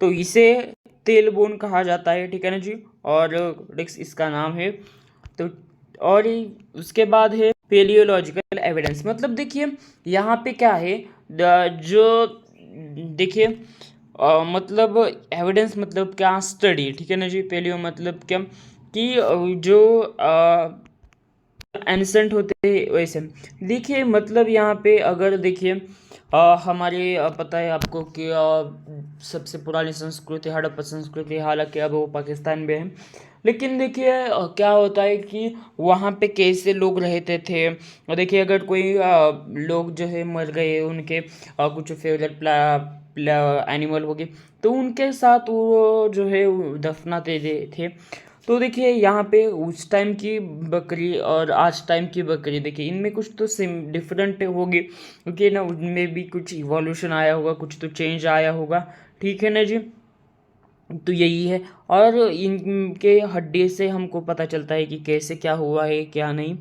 तो इसे तेल बोन कहा जाता है, ठीक है ना जी, और कॉर्टेक्स इसका नाम है। तो और उसके बाद है पेलियोलॉजिकल एविडेंस मतलब देखिए यहाँ पे क्या है जो देखिए मतलब एविडेंस मतलब क्या, स्टडी, ठीक है ना जी। पेलियो मतलब क्या कि जो एंसेंट होते हैं वैसे। देखिए मतलब यहाँ पे अगर देखिए हमारे पता है आपको कि सबसे पुरानी संस्कृति हड़प्पा संस्कृति, हालांकि अब वो पाकिस्तान में है, लेकिन देखिए क्या होता है कि वहाँ पे कैसे लोग रहते थे। और देखिए अगर कोई लोग जो है मर गए, उनके कुछ फेवरेट एनिमल हो गए, तो उनके साथ वो जो है वो दफनाते थे। तो देखिए यहाँ पे उस टाइम की बकरी और आज टाइम की बकरी, देखिए इनमें कुछ तो सिम डिफरेंट होगी, क्योंकि ना उनमें भी कुछ इवोल्यूशन आया होगा, कुछ तो चेंज आया होगा, ठीक है ना जी। तो यही है। और इनके हड्डी से हमको पता चलता है कि कैसे क्या हुआ है क्या नहीं।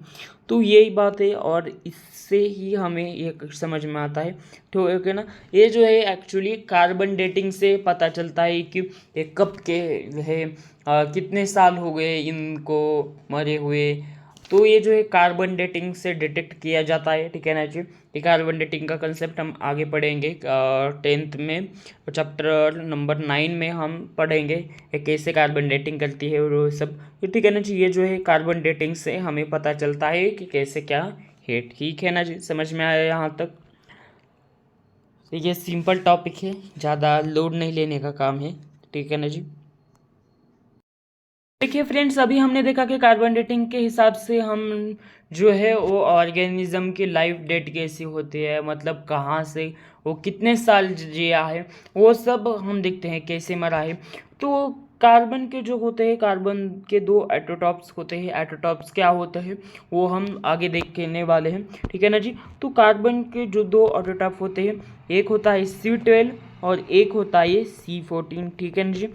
तो यही बात है और इससे ही हमें ये समझ में आता है। तो ओके ना, ये जो है एक्चुअली कार्बन डेटिंग से पता चलता है कि ये कब के है, कितने साल हो गए इनको मरे हुए। तो ये जो है कार्बन डेटिंग से डिटेक्ट किया जाता है, ठीक है ना जी। ये कार्बन डेटिंग का कंसेप्ट हम आगे पढ़ेंगे 10th में, चैप्टर नंबर 9 में हम पढ़ेंगे ये कैसे कार्बन डेटिंग करती है और वो सब। तो ठीक है ना जी, ये जो है कार्बन डेटिंग से हमें पता चलता है कि कैसे क्या है, ठीक है ना जी। समझ में आया यहाँ तक? तो ये सिंपल टॉपिक है, ज़्यादा लोड नहीं लेने का काम है, ठीक है ना जी। देखिए फ्रेंड्स, अभी हमने देखा कि कार्बन डेटिंग के हिसाब से हम जो है वो ऑर्गेनिज्म की लाइफ डेट कैसी होती है, मतलब कहाँ से वो कितने साल जिया है, वो सब हम देखते हैं कैसे मरा है। तो कार्बन के जो होते हैं, कार्बन के दो एटोटॉप्स होते हैं। एटोटॉप्स क्या होते हैं वो हम आगे देखने वाले हैं, ठीक है ना जी। तो कार्बन के जो दो एटोटॉप होते हैं, एक होता है C12 और एक होता है C14, ठीक है ना जी।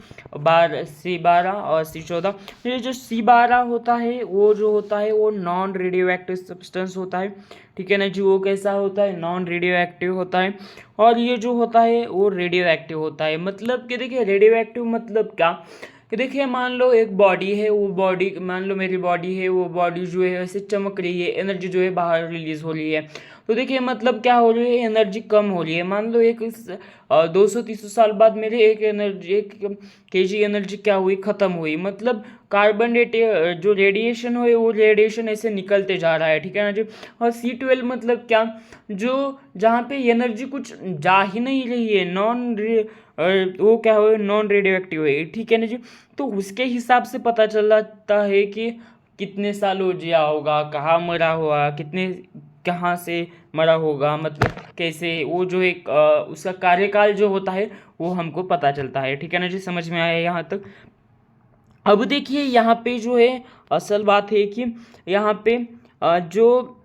C12 और C14। ये जो C12 होता है वो जो होता है वो नॉन रेडियो एक्टिव सब्सटेंस होता है, ठीक है ना जी। वो कैसा होता है, नॉन रेडियो एक्टिव होता है। और ये जो होता है वो रेडियो एक्टिव होता है। मतलब कि देखिए रेडियो एक्टिव मतलब क्या, कि देखिए मान लो एक बॉडी है, वो बॉडी, मान लो मेरी बॉडी है, वो बॉडी जो है ऐसे चमक रही है, एनर्जी जो है बाहर रिलीज हो रही है। तो देखिए मतलब क्या हो रही है, एनर्जी कम हो रही है। मान लो एक 200-300 साल बाद मेरे एक एनर्जी, 1 kg एनर्जी क्या हुई, खत्म हुई। मतलब कार्बन जो रेडिएशन हुए वो रेडिएशन ऐसे निकलते जा रहा है, ठीक है ना जी। और C12 मतलब क्या, जो जहाँ पे एनर्जी कुछ जा ही नहीं रही है, वो क्या हुए, नॉन रेडियो एक्टिव है, ठीक है ना जी। तो उसके हिसाब से पता चलता है कि कितने साल हो जिया होगा, कहाँ मरा हुआ, कितने कहाँ से मरा होगा, मतलब कैसे वो जो एक उसका कार्यकाल जो होता है वो हमको पता चलता है, ठीक है ना जी। समझ में आया यहाँ तक? अब देखिए यहाँ पे जो है असल बात है कि यहाँ पे जो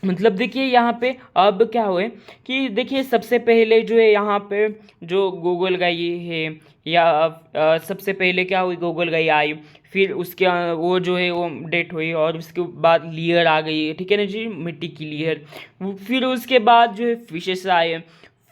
मतलब देखिए यहाँ पे अब क्या हुए कि देखिए सबसे पहले जो है यहाँ पे जो गूगल गई है, या सबसे पहले क्या हुई, गूगल गई आई, फिर उसके वो जो है वो डेट हुई, और उसके बाद लेयर आ गई, ठीक है ना जी, मिट्टी की लेयर। फिर उसके बाद जो है फिशेस आए,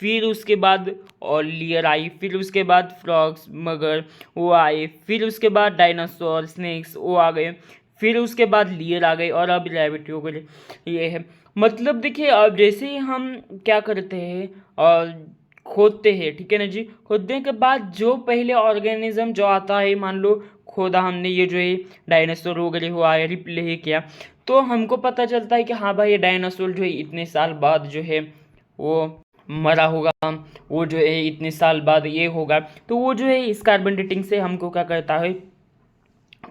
फिर उसके बाद और लेयर आई, फिर उसके बाद फ्रॉग्स, मगर वो आए, फिर उसके बाद डायनासोर, स्नेक्स वो आ गए, फिर उसके बाद लेयर आ गई, और अब रैबिट हो गए। ये है मतलब देखिए अब जैसे ही हम क्या करते हैं और खोदते हैं, ठीक है ना जी। खोदने के बाद जो पहले ऑर्गेनिज्म जो आता है, मान लो खोदा हमने, ये जो है डायनासोर वगैरह हुआ है, रिप्ले किया, तो हमको पता चलता है कि हाँ भाई ये डायनासोर जो है इतने साल बाद जो है वो मरा होगा, वो जो है इतने साल बाद ये होगा। तो वो जो है इस कार्बन डेटिंग से हमको क्या करता है,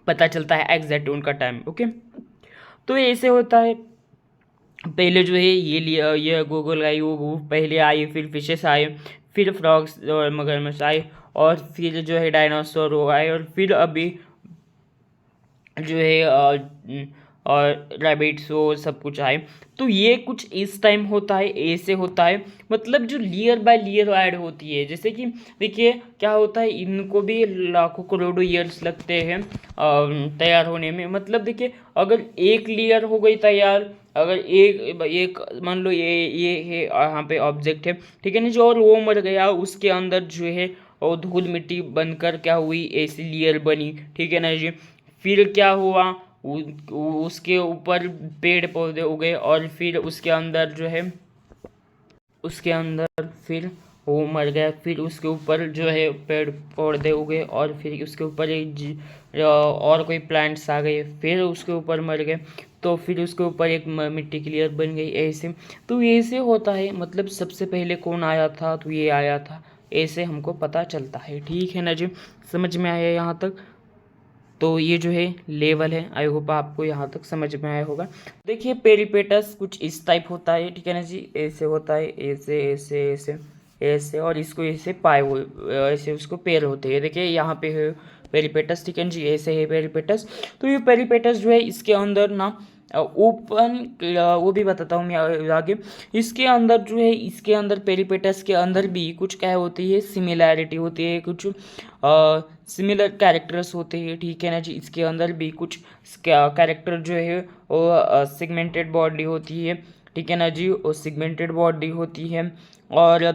पता चलता है एग्जैक्ट उनका टाइम, ओके। तो ऐसे होता है। पहले जो है ये लिया, ये गूगल आई, वो पहले आई, फिर फिशेस आए, फिर फ्रॉग्स और मगरमच्छ आए, और फिर जो है डायनासोर वो आए, और फिर अभी जो है और रैबिट्स वो सब कुछ आए। तो ये कुछ इस टाइम होता है, ऐसे होता है। मतलब जो लेयर बाय लेयर ऐड होती है, जैसे कि देखिए क्या होता है, इनको भी लाखों करोड़ों ईयर्स लगते हैं तैयार होने में। मतलब देखिए अगर एक लेयर हो गई तैयार, अगर एक एक मान लो ये है यहाँ पे ऑब्जेक्ट है, ठीक है ना जो, और वो मर गया, उसके अंदर जो है और धूल मिट्टी बनकर क्या हुई, ऐसी लेयर बनी, ठीक है ना जी। फिर क्या हुआ, उसके ऊपर पेड़ पौधे उगे और फिर उसके अंदर जो है उसके अंदर फिर वो मर गया, फिर उसके ऊपर जो है पेड़ पौधे उगे और फिर उसके ऊपर और कोई प्लांट्स आ गए, फिर उसके ऊपर मर गए, तो फिर उसके ऊपर एक मिट्टी की लेयर बन गई ऐसे। तो ऐसे होता है, मतलब सबसे पहले कौन आया था, तो ये आया था, ऐसे हमको पता चलता है। ठीक है ना जी, समझ में आया यहाँ तक? तो ये जो है लेवल है, आई होप आपको यहाँ तक समझ में आया होगा। देखिए पेरिपेटस कुछ इस टाइप होता है, ठीक है ना जी, ऐसे होता है, ऐसे ऐसे ऐसे ऐसे, और इसको ऐसे पाए हुए ऐसे उसको पैर होते हैं। देखिए यहाँ पे है पेरिपेटस, ठीक है जी, ऐसे है पेरिपेटस। तो ये पेरिपेटस जो है इसके अंदर ना ओपन, वो भी बताता हूँ मैं आगे। इसके अंदर जो है, इसके अंदर पेरिपेटस के अंदर भी कुछ क्या होती है, सिमिलैरिटी होती है, कुछ सिमिलर कैरेक्टर्स होते हैं, ठीक है ना जी। इसके अंदर भी कुछ कैरेक्टर जो है वो सेगमेंटेड बॉडी होती है, ठीक है ना जी, वो सेगमेंटेड बॉडी होती है। और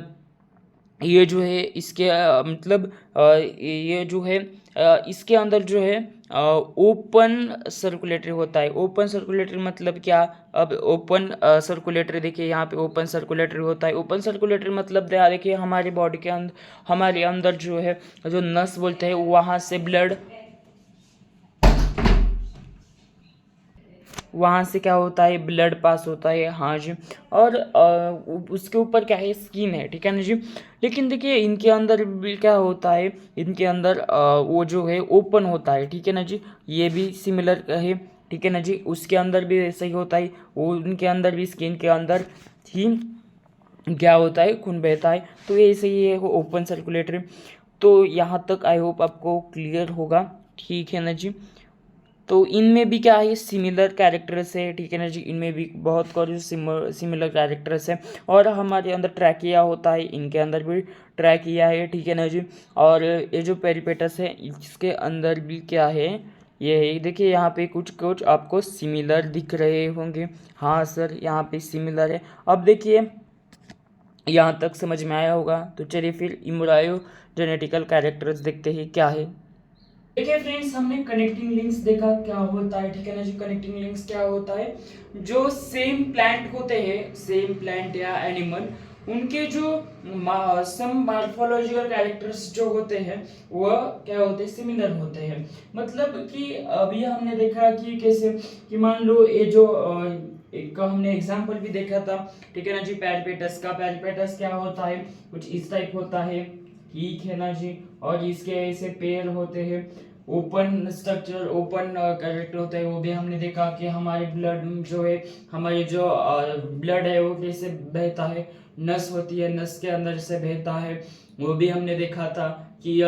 ये जो है इसके मतलब ये जो है इसके अंदर जो है ओपन सर्कुलेटरी होता है। ओपन सर्कुलेटरी मतलब क्या? अब ओपन सर्कुलेटरी देखिए, यहाँ पे ओपन सर्कुलेटरी होता है। ओपन सर्कुलेटरी मतलब देखिए हमारी बॉडी के अंदर, हमारे अंदर जो है, जो नस बोलते हैं, वहाँ से ब्लड, वहाँ से क्या होता है, ब्लड पास होता है, हाँ जी। और उसके ऊपर क्या है, स्किन है, ठीक है ना जी। लेकिन देखिए इनके अंदर भी क्या होता है, इनके अंदर वो जो है ओपन होता है, ठीक है ना जी। ये भी सिमिलर है, ठीक है ना जी। उसके अंदर भी ऐसा ही होता है, वो उनके अंदर भी स्किन के अंदर ही क्या होता है, खून बहता है। तो ये ऐसे ही है वो ओपन सर्कुलेटरी। तो यहाँ तक आई होप आपको क्लियर होगा, ठीक है ना जी। तो इनमें भी क्या है, सिमिलर कैरेक्टर्स है, ठीक है ना जी। इनमें भी बहुत कुछ सिमिलर कैरेक्टर्स है। और हमारे अंदर ट्रैकिया होता है, इनके अंदर भी ट्रैकिया है, ठीक है ना जी। और ये जो पेरिपेटस है, इसके अंदर भी क्या है, ये है, देखिए यहाँ पे कुछ कुछ आपको सिमिलर दिख रहे होंगे। हाँ सर, यहाँ पे सिमिलर है। अब देखिए यहाँ तक समझ में आया होगा, तो चलिए फिर इम्ब्रायो जेनेटिकल कैरेक्टर्स देखते हैं क्या है। देखिए फ्रेंड्स, हमने कनेक्टिंग लिंक्स देखा क्या होता है, ठीक है ना जी। कनेक्टिंग लिंक्स क्या होता है, जो सेम प्लांट होते हैं, सेम प्लांट या एनिमल, उनके जो सम मॉर्फोलॉजिकल कैरेक्टर्स जो होते हैं वह क्या होते हैं, सिमिलर होते हैं। मतलब कि अभी हमने देखा कि कैसे, कि मान लो ये जो एक का हमने एग्जांपल भी देखा था, ठीक है ना जी, पैरिपेटस का। पैरिपेटस क्या होता है, कुछ इस टाइप होता है, ठीक है ना जी। और इसके ऐसे पैर होते हैं, ओपन स्ट्रक्चर, ओपन कैरेक्टर होता है। वो भी हमने देखा कि हमारे ब्लड जो है, हमारी जो ब्लड है वो कैसे बहता है, नस होती है, नस के अंदर से बहता है, वो भी हमने देखा था कि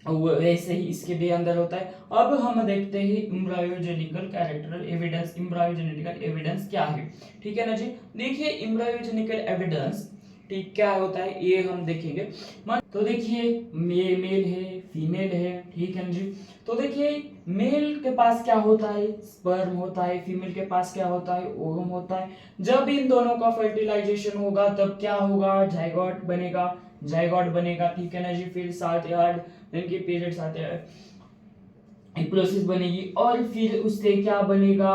वैसे ही इसके भी अंदर होता है। अब हम देखते हैं इम्ब्रायोजेनिकल कैरेक्टरल एविडेंस। इम्ब्रायोजेनेटिकल एविडेंस क्या है, ठीक है ना जी। देखिए इम्ब्रायोजेनिकल एविडेंस, ठीक, क्या होता है ये हम देखेंगे। तो देखिए मेल है, फीमेल है, ठीक है ना जी। तो देखिए मेल के पास क्या होता है, स्पर्म होता है, फीमेल के पास क्या होता है, ओवम होता है। जब इन दोनों का फर्टिलाइजेशन होगा तब क्या होगा, जाइगोट बनेगा, जाइगोट बनेगा, ठीक है ना जी। फिर 7 या 8 दिन के पीरियड्स आते हैं, एक प्रोसेस बनेगी, और फिर उससे क्या बनेगा,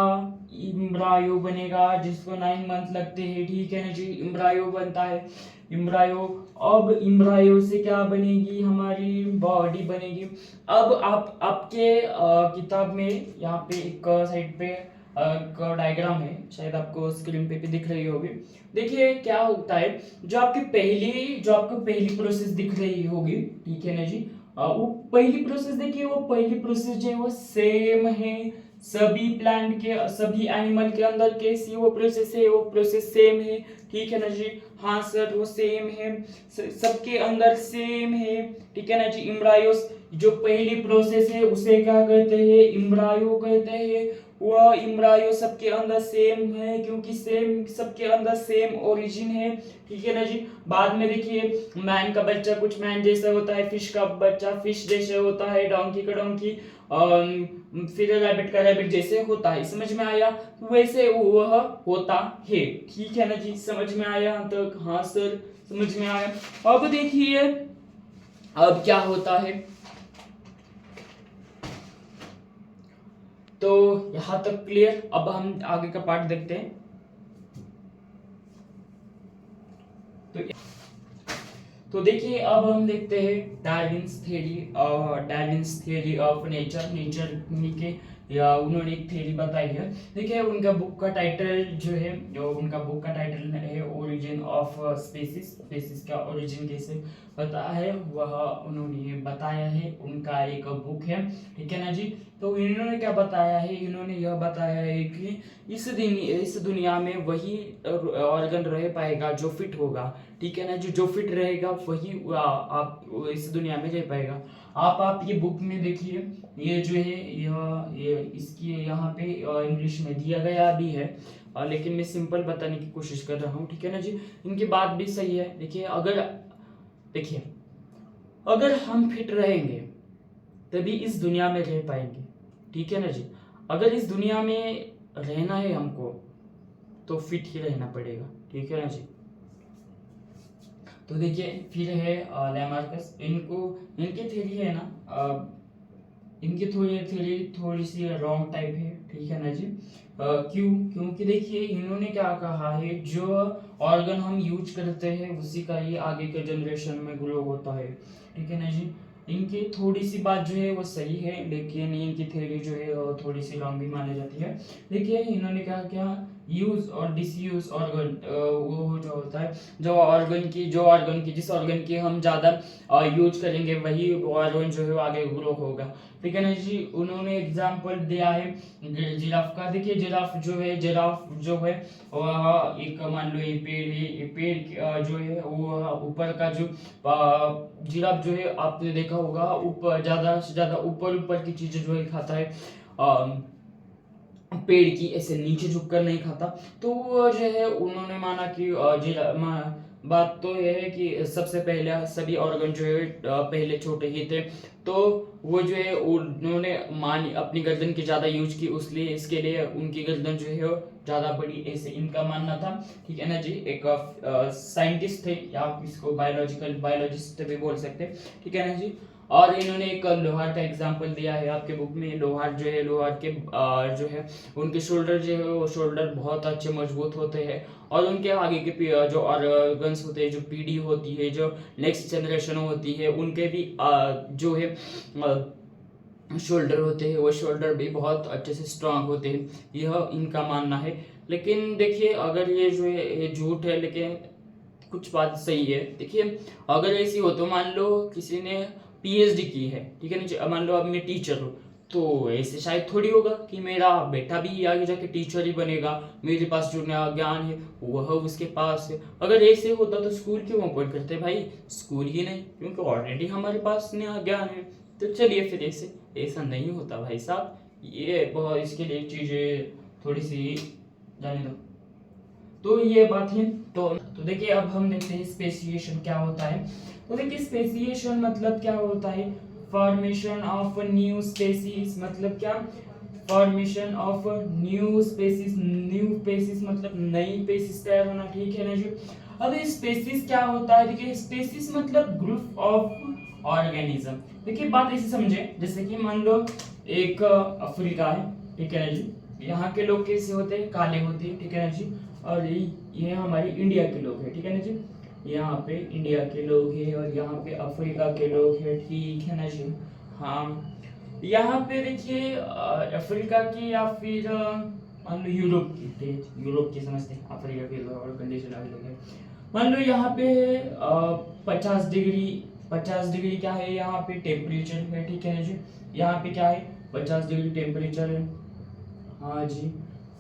इम्ब्रायो बनेगा, जिसको 9 मंथ लगते हैं, ठीक है ना जी। इम्ब्रायो बनता है, इम्ब्रायो। अब इम्ब्रायो से क्या बनेगी, हमारी बॉडी बनेगी। अब आप आपके किताब में यहाँ पे एक साइड पे डायग्राम है, शायद आपको स्क्रीन पे भी दिख रही होगी। देखिए क्या होता है, जो आपको पहली प्रोसेस दिख रही होगी, ठीक है ना जी। वो पहली प्रोसेस देखिए, वो पहली प्रोसेस जो है वो सेम है सभी प्लांट के, सभी एनिमल के अंदर। कैसी वो प्रोसेस है, वो प्रोसेस सेम है, ठीक है ना जी। हाँ सर, वो सेम है, सबके अंदर सेम है, ठीक है ना जी। इम्ब्रायोस, जो पहली प्रोसेस है उसे क्या कहते हैं, इम्ब्रायो कहते हैं। वह इम्ब्रायो सबके अंदर सेम है, क्योंकि सेम, सबके अंदर सेम ओरिजिन है, ठीक है ना जी। बाद में देखिए मैन का बच्चा कुछ मैन जैसा होता है, फिश का बच्चा फिश जैसे होता है, डोंकी का डोंकी, फिर रैबिट का रैबिट जैसे होता है। समझ में आया, वैसे वह होता है, ठीक है ना जी। समझ में आया यहाँ तक? हाँ सर, समझ में आया। अब देखिए अब क्या होता है, तो यहाँ तक क्लियर। अब हम आगे का पार्ट देखते हैं। तो देखिए अब हम देखते हैं डार्विन्स थ्योरी ऑफ नेचर के, या उन्होंने एक थ्योरी बताई है। देखिए उनका बुक का टाइटल है ओरिजिन ऑफ स्पेसिस का ओरिजिन कैसे पता है वह उन्होंने बताया है, उनका एक बुक है, ठीक है ना जी। तो इन्होंने क्या बताया है, इन्होंने यह बताया है कि इस दुनिया में वही ऑर्गन रह पाएगा जो फिट होगा, ठीक है ना जी। जो फिट रहेगा वही आप इस दुनिया में रह पाएगा। आप ये बुक में देखिए, ये जो है ये इसकी यहाँ पे इंग्लिश में दिया गया भी है, लेकिन मैं सिंपल बताने की कोशिश कर रहा हूँ, ठीक है ना जी। इनकी बात भी सही है। देखिए अगर हम फिट रहेंगे तभी इस दुनिया में रह पाएंगे, ठीक है ना जी। अगर इस दुनिया में रहना है हमको तो फिट ही रहना पड़ेगा, ठीक है ना जी। तो देखिए फिर है लैमार्कस, इनकी थ्योरी है ना, इनकी थोड़ी सी रॉन्ग टाइप है, ठीक है ना जी। क्योंकि देखिए इन्होंने क्या कहा है, जो ऑर्गन हम यूज करते हैं उसी का ही आगे के जनरेशन में ग्रो होता है, ठीक है ना जी। इनकी थोड़ी सी बात जो है वो सही है, लेकिन इनकी थ्योरी जो है वो थोड़ी सी रॉन्ग भी मानी जाती है। देखिए इन्होंने क्या यूज और डिसयूज ऑर्गन, वो जो होता है जिस ऑर्गन की हम ज्यादा यूज करेंगे वही ऑर्गन जो है वो आगे ग्रो होगा, ठीक है ना जी। उन्होंने एग्जांपल दिया है जिराफ का। देखिए जिराफ जो है वह एक, मान लो ये पेड़ है, ये पेड़ जो है वो ऊपर का जो जिराफ जो है आपने देखा होगा ऊपर ज्यादा से ज्यादा ऊपर की चीजें जो है खाता है, पेड़ की ऐसे नीचे झुककर नहीं खाता। तो जो है उन्होंने माना कि बात तो यह है कि सबसे पहले सभी ऑर्गन जो है पहले छोटे ही थे, तो वो जो है उन्होंने अपनी गर्दन की ज्यादा यूज की, इसलिए इसके लिए उनकी गर्दन जो है ज्यादा बड़ी, ऐसे इनका मानना था, ठीक है ना जी। एक साइंटिस्ट थे, या आप इसको बायोलॉजिस्ट भी बोल सकते हैं, ठीक है ना जी। और इन्होंने एक लोहार का एग्जांपल दिया है आपके बुक में। लोहार के जो है उनके शोल्डर जो है वो शोल्डर बहुत अच्छे मजबूत होते हैं, और उनके आगे के जो ऑर्गन्स होते हैं, जो पीढ़ी होती है, जो नेक्स्ट जनरेशन होती है, उनके भी जो है शोल्डर होते हैं, वो शोल्डर भी बहुत अच्छे से स्ट्रांग होते हैं, यह इनका मानना है। लेकिन देखिए अगर ये जो है ये झूठ है, लेकिन कुछ बात सही है। देखिए अगर ऐसी हो तो मान लो किसी ने पीएचडी की है, ठीक है ना, मान लो अब मैं टीचर हूँ, तो ऐसे शायद थोड़ी होगा कि मेरा बेटा भी आगे जाके टीचर ही बनेगा, मेरे पास जो नया ज्ञान है वह उसके पास है। अगर ऐसे होता तो स्कूल क्यों ओपन करते भाई, स्कूल ही नहीं, क्योंकि ऑलरेडी हमारे पास नया ज्ञान है। तो चलिए फिर ऐसा नहीं होता भाई साहब, ये बहुत इसके लिए चीजें थोड़ी सी जाने दो। तो ये बात है। तो देखिए अब हम देखते हैं स्पेसिएशन क्या होता है। तो देखिए स्पेसिएशन मतलब क्या होता है, फॉर्मेशन ऑफ न्यू स्पेसीज, मतलब क्या, फॉर्मेशन ऑफ न्यू स्पेसीज मतलब नई स्पेसीज तैयार होना, ठीक है ना जी। अब स्पेसीज क्या होता है, देखिए स्पेसीज मतलब ग्रुप ऑफ ऑर्गेनिज्म। देखिए बात ऐसे समझे, जैसे कि मान लो एक अफ्रीका है, ठीक है ना जी, यहाँ के लोग कैसे होते हैं, काले होते हैं, ठीक है ना जी। और ये हमारे इंडिया के लोग हैं, ठीक है ना जी, यहाँ पे इंडिया के लोग हैं और यहाँ पे अफ्रीका के लोग हैं, ठीक है ना जी। हाँ यहाँ पे देखिए अफ्रीका की या फिर मान लो यूरोप की समझते हैं, अफ्रीका के और कंडीशन अलग है। मान लो यहाँ पे 50 डिग्री क्या है यहाँ पे टेम्परेचर है, ठीक है ना जी। यहाँ पे क्या है 50 डिग्री टेम्परेचर है, हाँ जी।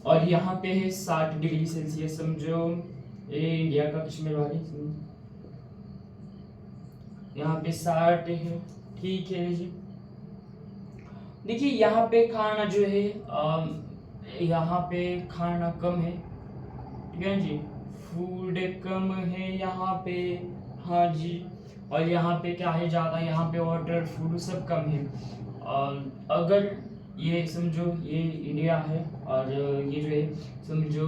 और यहाँ पे है 60 डिग्री सेल्सियस, समझो ये इंडिया का कश्मीर वाली, यहाँ पे 60 है, ठीक है जी। देखिए यहाँ पे खाना जो है यहाँ पे खाना कम है, ठीक है जी, फूड कम है यहाँ पे, हाँ जी। और यहाँ पे क्या है ज्यादा, यहाँ पे वाटर फूड सब कम है। अगर ये समझो ये इंडिया है और ये जो है समझो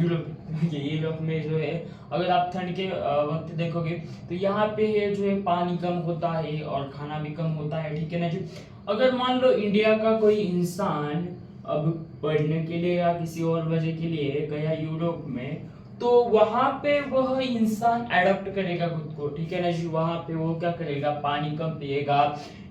यूरोप यूरोप में जो है अगर आप ठंड के वक्त देखोगे तो यहाँ पे है जो है पानी कम होता है और खाना भी कम होता है, ठीक है ना जी। अगर मान लो इंडिया का कोई इंसान अब पढ़ने के लिए या किसी और वजह के लिए गया यूरोप में, तो वहां पे वह इंसान एडप्ट करेगा खुद को, ठीक है ना जी। वहां पे वो क्या करेगा, पानी कम पिएगा,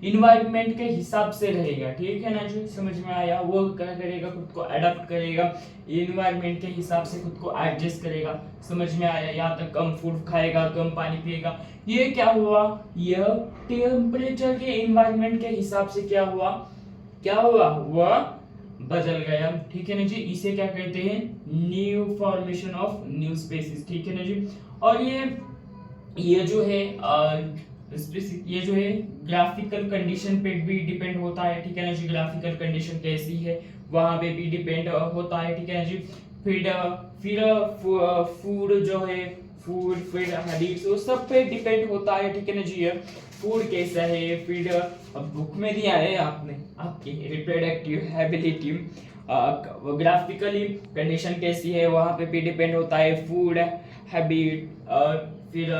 इन्वायरमेंट के हिसाब से रहेगा, ठीक है ना जी। समझ में आया, वो क्या करेगा, खुद को एडप्ट करेगा, इन्वायरमेंट के हिसाब से खुद को एडजस्ट करेगा। समझ में आया, यहाँ तक कम फूड खाएगा, कम पानी पिएगा। ये क्या हुआ, यह टेम्परेचर के इन्वायरमेंट के हिसाब से क्या हुआ वह बदल गया, ठीक है ना जी। इसे क्या कहते हैं, new formation of new species, ठीक है ना जी। और ये जो है ये जो है ग्राफिकल कंडीशन पे भी डिपेंड होता है, ठीक है ना जी। ग्राफिकल कंडीशन कैसी है वहां पे भी डिपेंड होता है, ठीक है ना जी। फिर फूड जो है, फूड फिर हैबिट्स वो सब पे डिपेंड होता है, ठीक है ना जी। फूड कैसा है, फिर अब बुक में दिया है आपने आपकी रिप्रोडक्टिव एबिलिटी, ग्राफिकली कंडीशन कैसी है वहां पे भी डिपेंड होता है, फूड हैबिट, फिर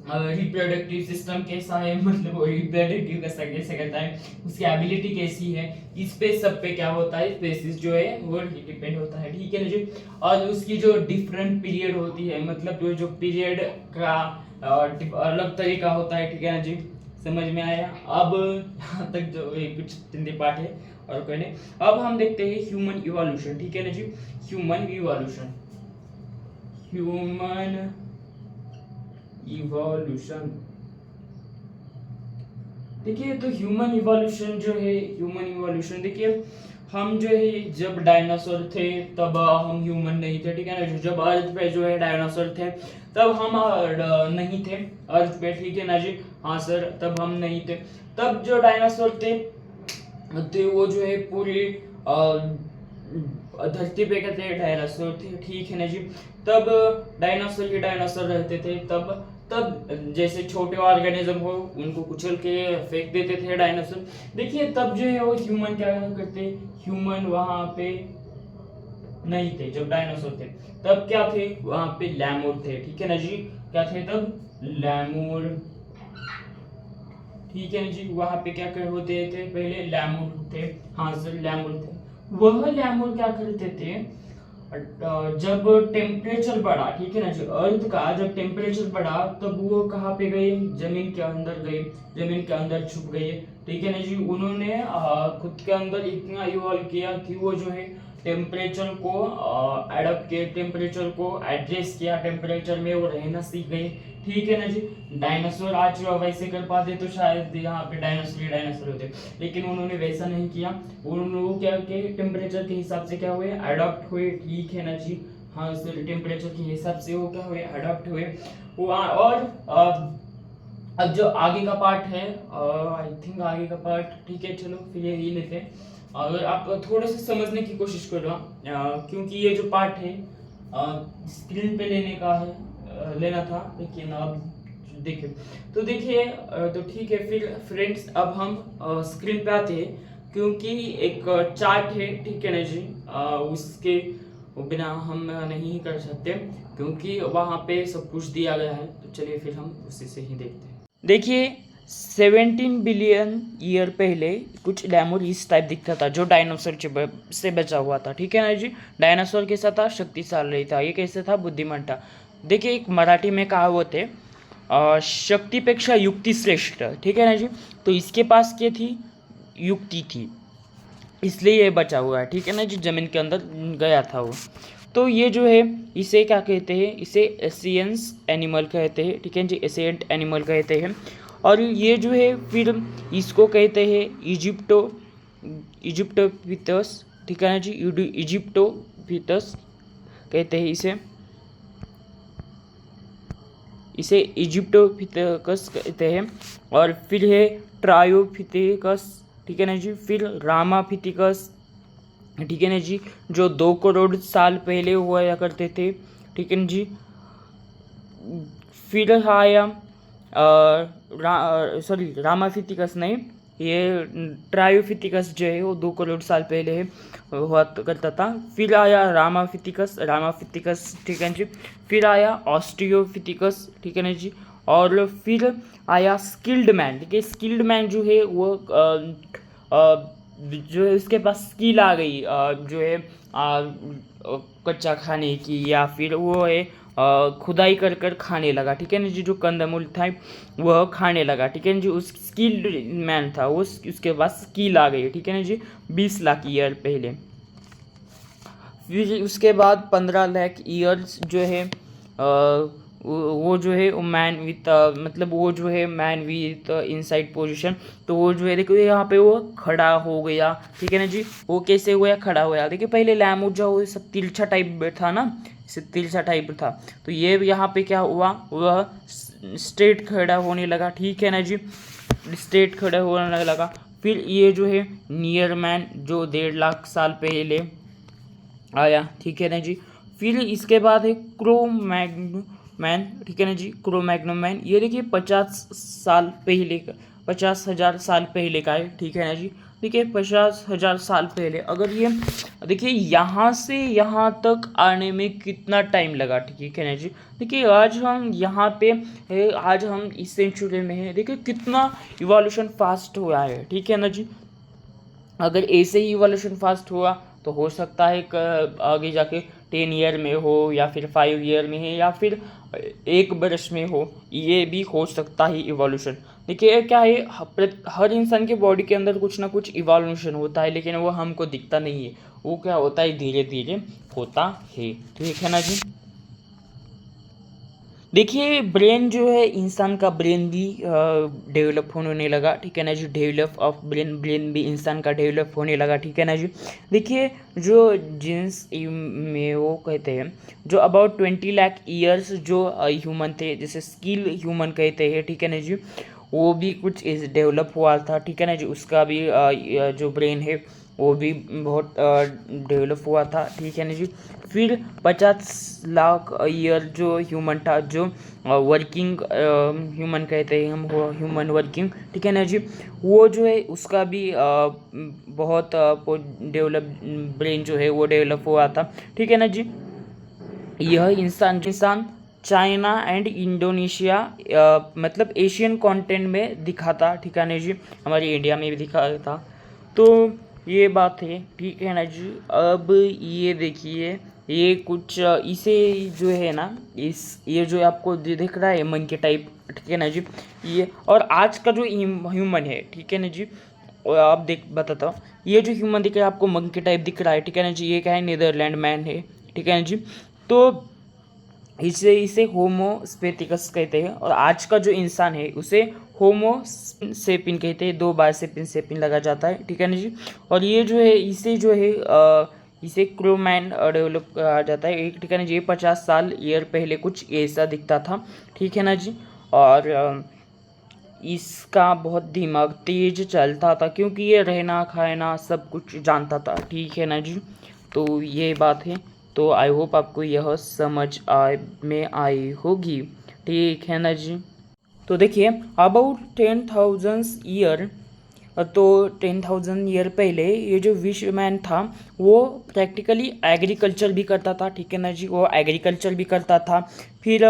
रिप्रोडक्टिव सिस्टम कैसा है, मतलब वो रिप्रोडक्टिव कैसे करता है, उसकी एबिलिटी कैसी है, इस पे सब पे क्या होता है, स्पेसिस जो है वो डिपेंड होता है, ठीक है ना जी। और उसकी जो डिफरेंट पीरियड होती है, मतलब जो पीरियड का अलग तरीका होता है, ठीक है ना जी। समझ में आया। अब यहाँ तक जो कुछ हिंदी पाठ है और कोई नहीं। अब हम देखते हैं ह्यूमन इवोल्यूशन, ठीक है ना जी। ह्यूमन इवोल्यूशन देखिए, तो ह्यूमन इवोल्यूशन जो है, ह्यूमन इवोल्यूशन देखिए, हम जो है जब डायनासोर थे तब हम ह्यूमन नहीं थे, ठीक है ना। जब अर्थ पे जो है डायनासोर थे तब हम नहीं थे अर्थ पे, ठीक है ना जी। हाँ सर, तब हम नहीं थे। तब जो डायनासोर थे वो जो है पूरी धरती पे कहते डायनासोर थे, ठीक है ना जी। तब डायनासोर ही डायनासोर रहते थे। तब जैसे छोटे ऑर्गेनिज्म हो उनको कुचल के फेंक देते थे डायनासोर। देखिए, तब जो है वो ह्यूमन क्या करते, ह्यूमन वहां पे नहीं थे जब डायनासोर थे। तब क्या थे, वहां पे लैमूर थे, ठीक है ना जी। क्या थे तब, लैमूर, ठीक है ना जी। वहां पे क्या कर होते थे, पहले लैमूर थे। हाँ सर, लैमूर थे। वह लैमूर क्या करते थे, जब टेम्परेचर बढ़ा, ठीक है ना जी, अर्थ का जब टेम्परेचर बढ़ा तब वो कहाँ पे गए, जमीन के अंदर गए, जमीन के अंदर छुप गए, ठीक है ना जी। उन्होंने खुद के अंदर इतना इवॉल्व किया कि वो जो है टेम्परेचर को एडप्ट किए, टेम्परेचर को एडजस्ट किया, टेम्परेचर में वो रहना सीख गए, ठीक है ना जी। डायनासोर आज वैसे कर पाते तो शायद यहाँ पे डायनासोर होते, लेकिन उन्होंने वैसा नहीं किया। उन्होंने क्या के टेम्परेचर के हिसाब से क्या हुए, अडॉप्ट हुए, ठीक है ना जी। हाँ सर, टेम्परेचर के हिसाब से वो क्या हुए, अडॉप्ट हुए। और अब जो आगे का पार्ट है, आई थिंक आगे का पार्ट, ठीक है चलो फिर ये लेते हैं। अगर आप थोड़े से समझने की कोशिश करो, क्योंकि ये जो पार्ट है स्क्रीन पे लेने का है, लेना था, लेकिन अब देखिए, तो देखिए, तो ठीक है फिर फ्रेंड्स, अब हम स्क्रीन पे आते हैं, क्योंकि एक चार्ट है, ठीक है ना जी। उसके बिना हम नहीं कर सकते, क्योंकि वहाँ पे सब कुछ दिया गया है। तो चलिए फिर हम उसी से ही देखते हैं। देखिए, 17 बिलियन ईयर पहले कुछ लैमूर इस टाइप दिखता था, जो डायनासोर से बचा हुआ था, ठीक है ना जी। डायनासोर कैसा था, शक्तिशाली था। ये कैसे था, बुद्धिमान था। देखिए, एक मराठी में कहावत है, शक्तिपेक्षा युक्ति श्रेष्ठ, ठीक है ना जी। तो इसके पास क्या थी, युक्ति थी, इसलिए ये बचा हुआ है, ठीक है ना जी। जमीन के अंदर गया था वो। तो ये जो है, इसे क्या कहते हैं, इसे एशियंस एनिमल कहते हैं, ठीक है जी, एशियंट एनिमल कहते हैं। और ये जो है फिर इसको कहते हैं इजिप्टोपिथस, ठीक है ना जी। इजिप्टोपिथस कहते हैं इसे इजिप्टोपिथेकस कहते हैं। और फिर है ट्रायोपिथेकस, ठीक है ना जी। फिर रामापिथिकस, ठीक है ना जी, जो 2 करोड़ साल पहले हुआ करते थे, ठीक है ना जी। फिर आया रामापिथिकस नहीं, ये ट्रायोपिथिकस जो है वो 2 करोड़ साल पहले हुआ करता था। फिर आया रामापिथिकस, ठीक है जी। फिर आया ऑस्ट्रियोपिथिकस, ठीक है ना जी। और फिर आया स्किल्ड मैन, ठीक है। स्किल्ड मैन जो है वो जो है उसके पास स्किल आ गई जो है कच्चा खाने की, या फिर वो है खुदाई कर कर खाने लगा, ठीक है ना जी। जो कंदमूल था वह खाने लगा, ठीक है ना जी। उस स्किल्ड मैन था वो, उसके पास स्किल आ गई, ठीक है ना जी, 20 लाख ईयर पहले। फिर उसके बाद 15 लाख ईयर्स जो है वो जो है मैन विथ मतलब वो जो है मैन विथ इनसाइड पोजीशन, तो वो जो है देखो यहाँ पे वो खड़ा हो गया, ठीक है ना जी। वो कैसे हुआ, खड़ा हुआ। देखिए पहले लैमूजा वो सब तिरछा टाइप था ना, तिरछा टाइप था, तो ये यहाँ पे क्या हुआ, वह स्ट्रेट खड़ा होने लगा, ठीक है ना जी, स्ट्रेट खड़ा होने लगा। फिर ये जो है नियर मैन जो 1.5 लाख साल पहले आया, ठीक है ना जी। फिर इसके बाद है क्रो मैन, ठीक है ना जी, क्रो मैग्नम मैन। ये देखिए 50,000 साल पहले का है, ठीक है ना जी। देखिए 50,000 साल पहले, अगर ये देखिए यहाँ से यहाँ तक आने में कितना टाइम लगा, ठीक है ना जी। देखिए आज हम यहाँ पे है, आज हम इस सेंचुरी में है, देखिए कितना इवोल्यूशन फास्ट हुआ है, ठीक है ना जी। अगर ऐसे ही इवोल्यूशन फास्ट हुआ तो हो सकता है आगे जाके 10 ईयर में हो, या फिर 5 ईयर में है, या फिर 1 बरस में हो, ये भी हो सकता है इवोल्यूशन। देखिए क्या है, हर इंसान के बॉडी के अंदर कुछ ना कुछ इवोल्यूशन होता है, लेकिन वो हमको दिखता नहीं है। वो क्या होता है, धीरे धीरे होता है, ठीक है ना जी। देखिए ब्रेन जो है, इंसान का ब्रेन भी डेवलप होने लगा, ठीक है ना जी। डेवलप ऑफ ब्रेन भी इंसान का डेवलप होने लगा, ठीक है ना जी। देखिए जो जीन्स में वो कहते हैं, जो अबाउट 20 लाख ईयर्स जो ह्यूमन थे, जैसे स्किल ह्यूमन कहते हैं, ठीक है ना जी, वो भी कुछ डेवलप हुआ था, ठीक है ना जी। उसका भी जो ब्रेन है वो भी बहुत डेवलप हुआ था, ठीक है ना जी। फिर 50 लाख ईयर जो ह्यूमन था, जो वर्किंग ह्यूमन कहते हैं हम, ह्यूमन वर्किंग, ठीक है ना जी, वो जो है उसका भी बहुत डेवलप ब्रेन जो है वो डेवलप हुआ था, ठीक है ना जी। यह इंसान चाइना एंड इंडोनेशिया मतलब एशियन कॉन्टिनेंट में दिखा था, ठीक है ना जी, हमारे इंडिया में भी दिखा था। तो ये बात है, ठीक है ना जी। अब ये देखिए, ये कुछ इसे जो है ना, ये जो आपको दिख रहा है मन के टाइप, ठीक है ना जी, ये और आज का जो ह्यूमन है, ठीक है ना जी, और आप बताता हूँ, ये जो ह्यूमन दिख रहा है आपको मन के टाइप दिख रहा है, ठीक है ना जी, ये क्या है, नीदरलैंड मैन है, ठीक है ना जी। तो इसे होमोस्पेथिकस कहते हैं, और आज का जो इंसान है उसे होमो सेपिन कहते हैं, 2 बार सेपिन लगा जाता है, ठीक है ना जी। और ये जो है इसे जो है इसे क्रोमैन डेवलप कहा जाता है, ठीक है ना जी। 50 साल ईयर पहले कुछ ऐसा दिखता था, ठीक है ना जी। और इसका बहुत दिमाग तेज चलता था, क्योंकि ये रहना खाना सब कुछ जानता था, ठीक है ना जी। तो ये बात है। तो आई होप आपको यह समझ में आई होगी, ठीक है ना जी। तो देखिए अबाउट 10,000 ईयर, तो 10,000 ईयर पहले ये जो विश्वमैन था वो प्रैक्टिकली एग्रीकल्चर भी करता था, ठीक है ना जी, वो एग्रीकल्चर भी करता था। फिर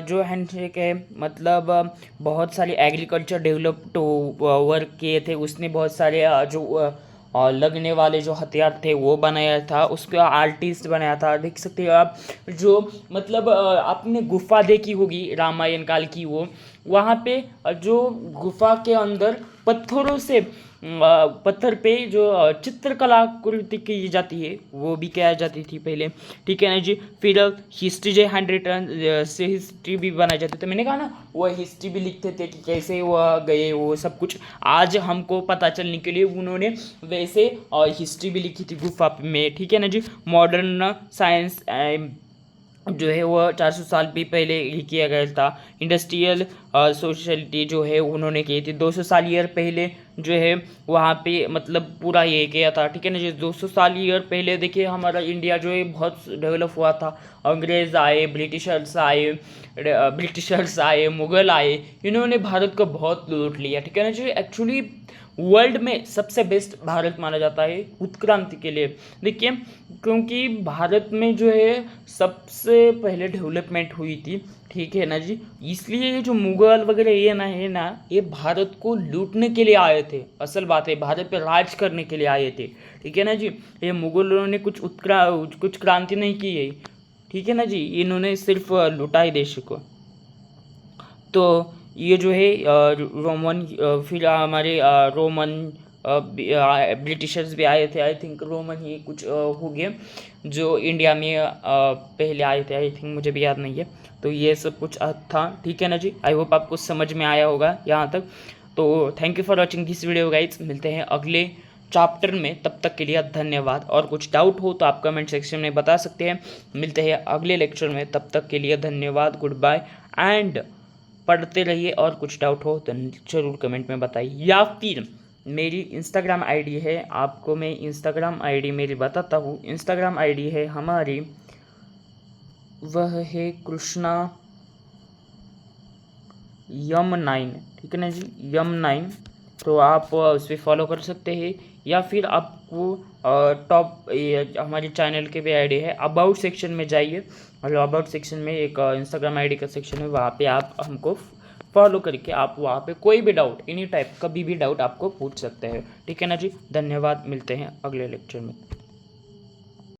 जो हैंडशेक है, मतलब बहुत सारे एग्रीकल्चर डेवलप तो वर्क किए थे उसने, बहुत सारे जो लगने वाले जो हथियार थे वो बनाया था, उसका आर्टिस्ट बनाया था, देख सकते हो आप। जो मतलब आपने गुफा देखी होगी रामायण काल की, वो वहाँ पे जो गुफा के अंदर पत्थरों से पत्थर पे जो चित्रकला कृति की जाती है वो भी किया जाती थी पहले, ठीक है ना जी। फिर हिस्ट्री जो 100 से हिस्ट्री भी बनाई जाती थी, मैंने कहा ना वो हिस्ट्री भी लिखते थे कि कैसे वो गए, वो सब कुछ आज हमको पता चलने के लिए उन्होंने वैसे हिस्ट्री भी लिखी थी गुफा में, ठीक है ना जी। मॉडर्न साइंस जो है वो 400 साल भी पहले ही किया गया था। इंडस्ट्रियल सोशलिटी जो है उन्होंने की थी 200 साल ईयर पहले, जो है वहाँ पे मतलब पूरा ये किया था, ठीक है ना जी। 200 साल ईयर पहले देखिए हमारा इंडिया जो है बहुत डेवलप हुआ था। अंग्रेज़ आए, ब्रिटिशर्स आए, ब्रिटिशर्स आए, मुग़ल आए, इन्होंने भारत को बहुत लूट लिया, ठीक है ना जी। एक्चुअली वर्ल्ड में सबसे बेस्ट भारत माना जाता है उत्क्रांति के लिए। देखिए, क्योंकि भारत में जो है सबसे पहले डेवलपमेंट हुई थी, ठीक है ना जी। इसलिए ये जो मुग़ल वगैरह ये ना ये भारत को लूटने के लिए आए थे। असल बात है, भारत पे राज करने के लिए आए थे, ठीक है ना जी। ये मुग़लों ने कुछ क्रांति नहीं की है, ठीक है ना जी। इन्होंने सिर्फ लुटा ही देश को। तो ये जो है रोमन, फिर हमारे रोमन ब्रिटिशर्स भी आए थे, आई थिंक रोमन ही कुछ हो गए जो इंडिया में पहले आए थे, आई थिंक, मुझे भी याद नहीं है। तो ये सब कुछ था, ठीक है ना जी। आई होप आपको समझ में आया होगा यहाँ तक। तो thank you for watching this video guys. मिलते हैं अगले चैप्टर में, तब तक के लिए धन्यवाद। और कुछ डाउट हो तो आप कमेंट सेक्शन में बता सकते हैं। मिलते हैं अगले लेक्चर में, तब तक के लिए धन्यवाद, गुड बाय। एंड पढ़ते रहिए, और कुछ डाउट हो तो ज़रूर कमेंट में बताइए, या फिर मेरी इंस्टाग्राम आईडी है, आपको मैं इंस्टाग्राम आईडी मेरी बताता हूँ। इंस्टाग्राम आईडी है हमारी, वह है कृष्णा यम9, ठीक है ना जी, यम9। तो आप उस पर फॉलो कर सकते हैं, या फिर आपको टॉप हमारे चैनल के भी आईडी है, अबाउट सेक्शन में जाइए, और अबाउट सेक्शन में एक इंस्टाग्राम आईडी का सेक्शन है, वहाँ पे आप हमको फॉलो करके आप वहाँ पे कोई भी डाउट, एनी टाइप कभी भी डाउट आपको पूछ सकते हैं, ठीक है ना जी। धन्यवाद, मिलते हैं अगले लेक्चर में।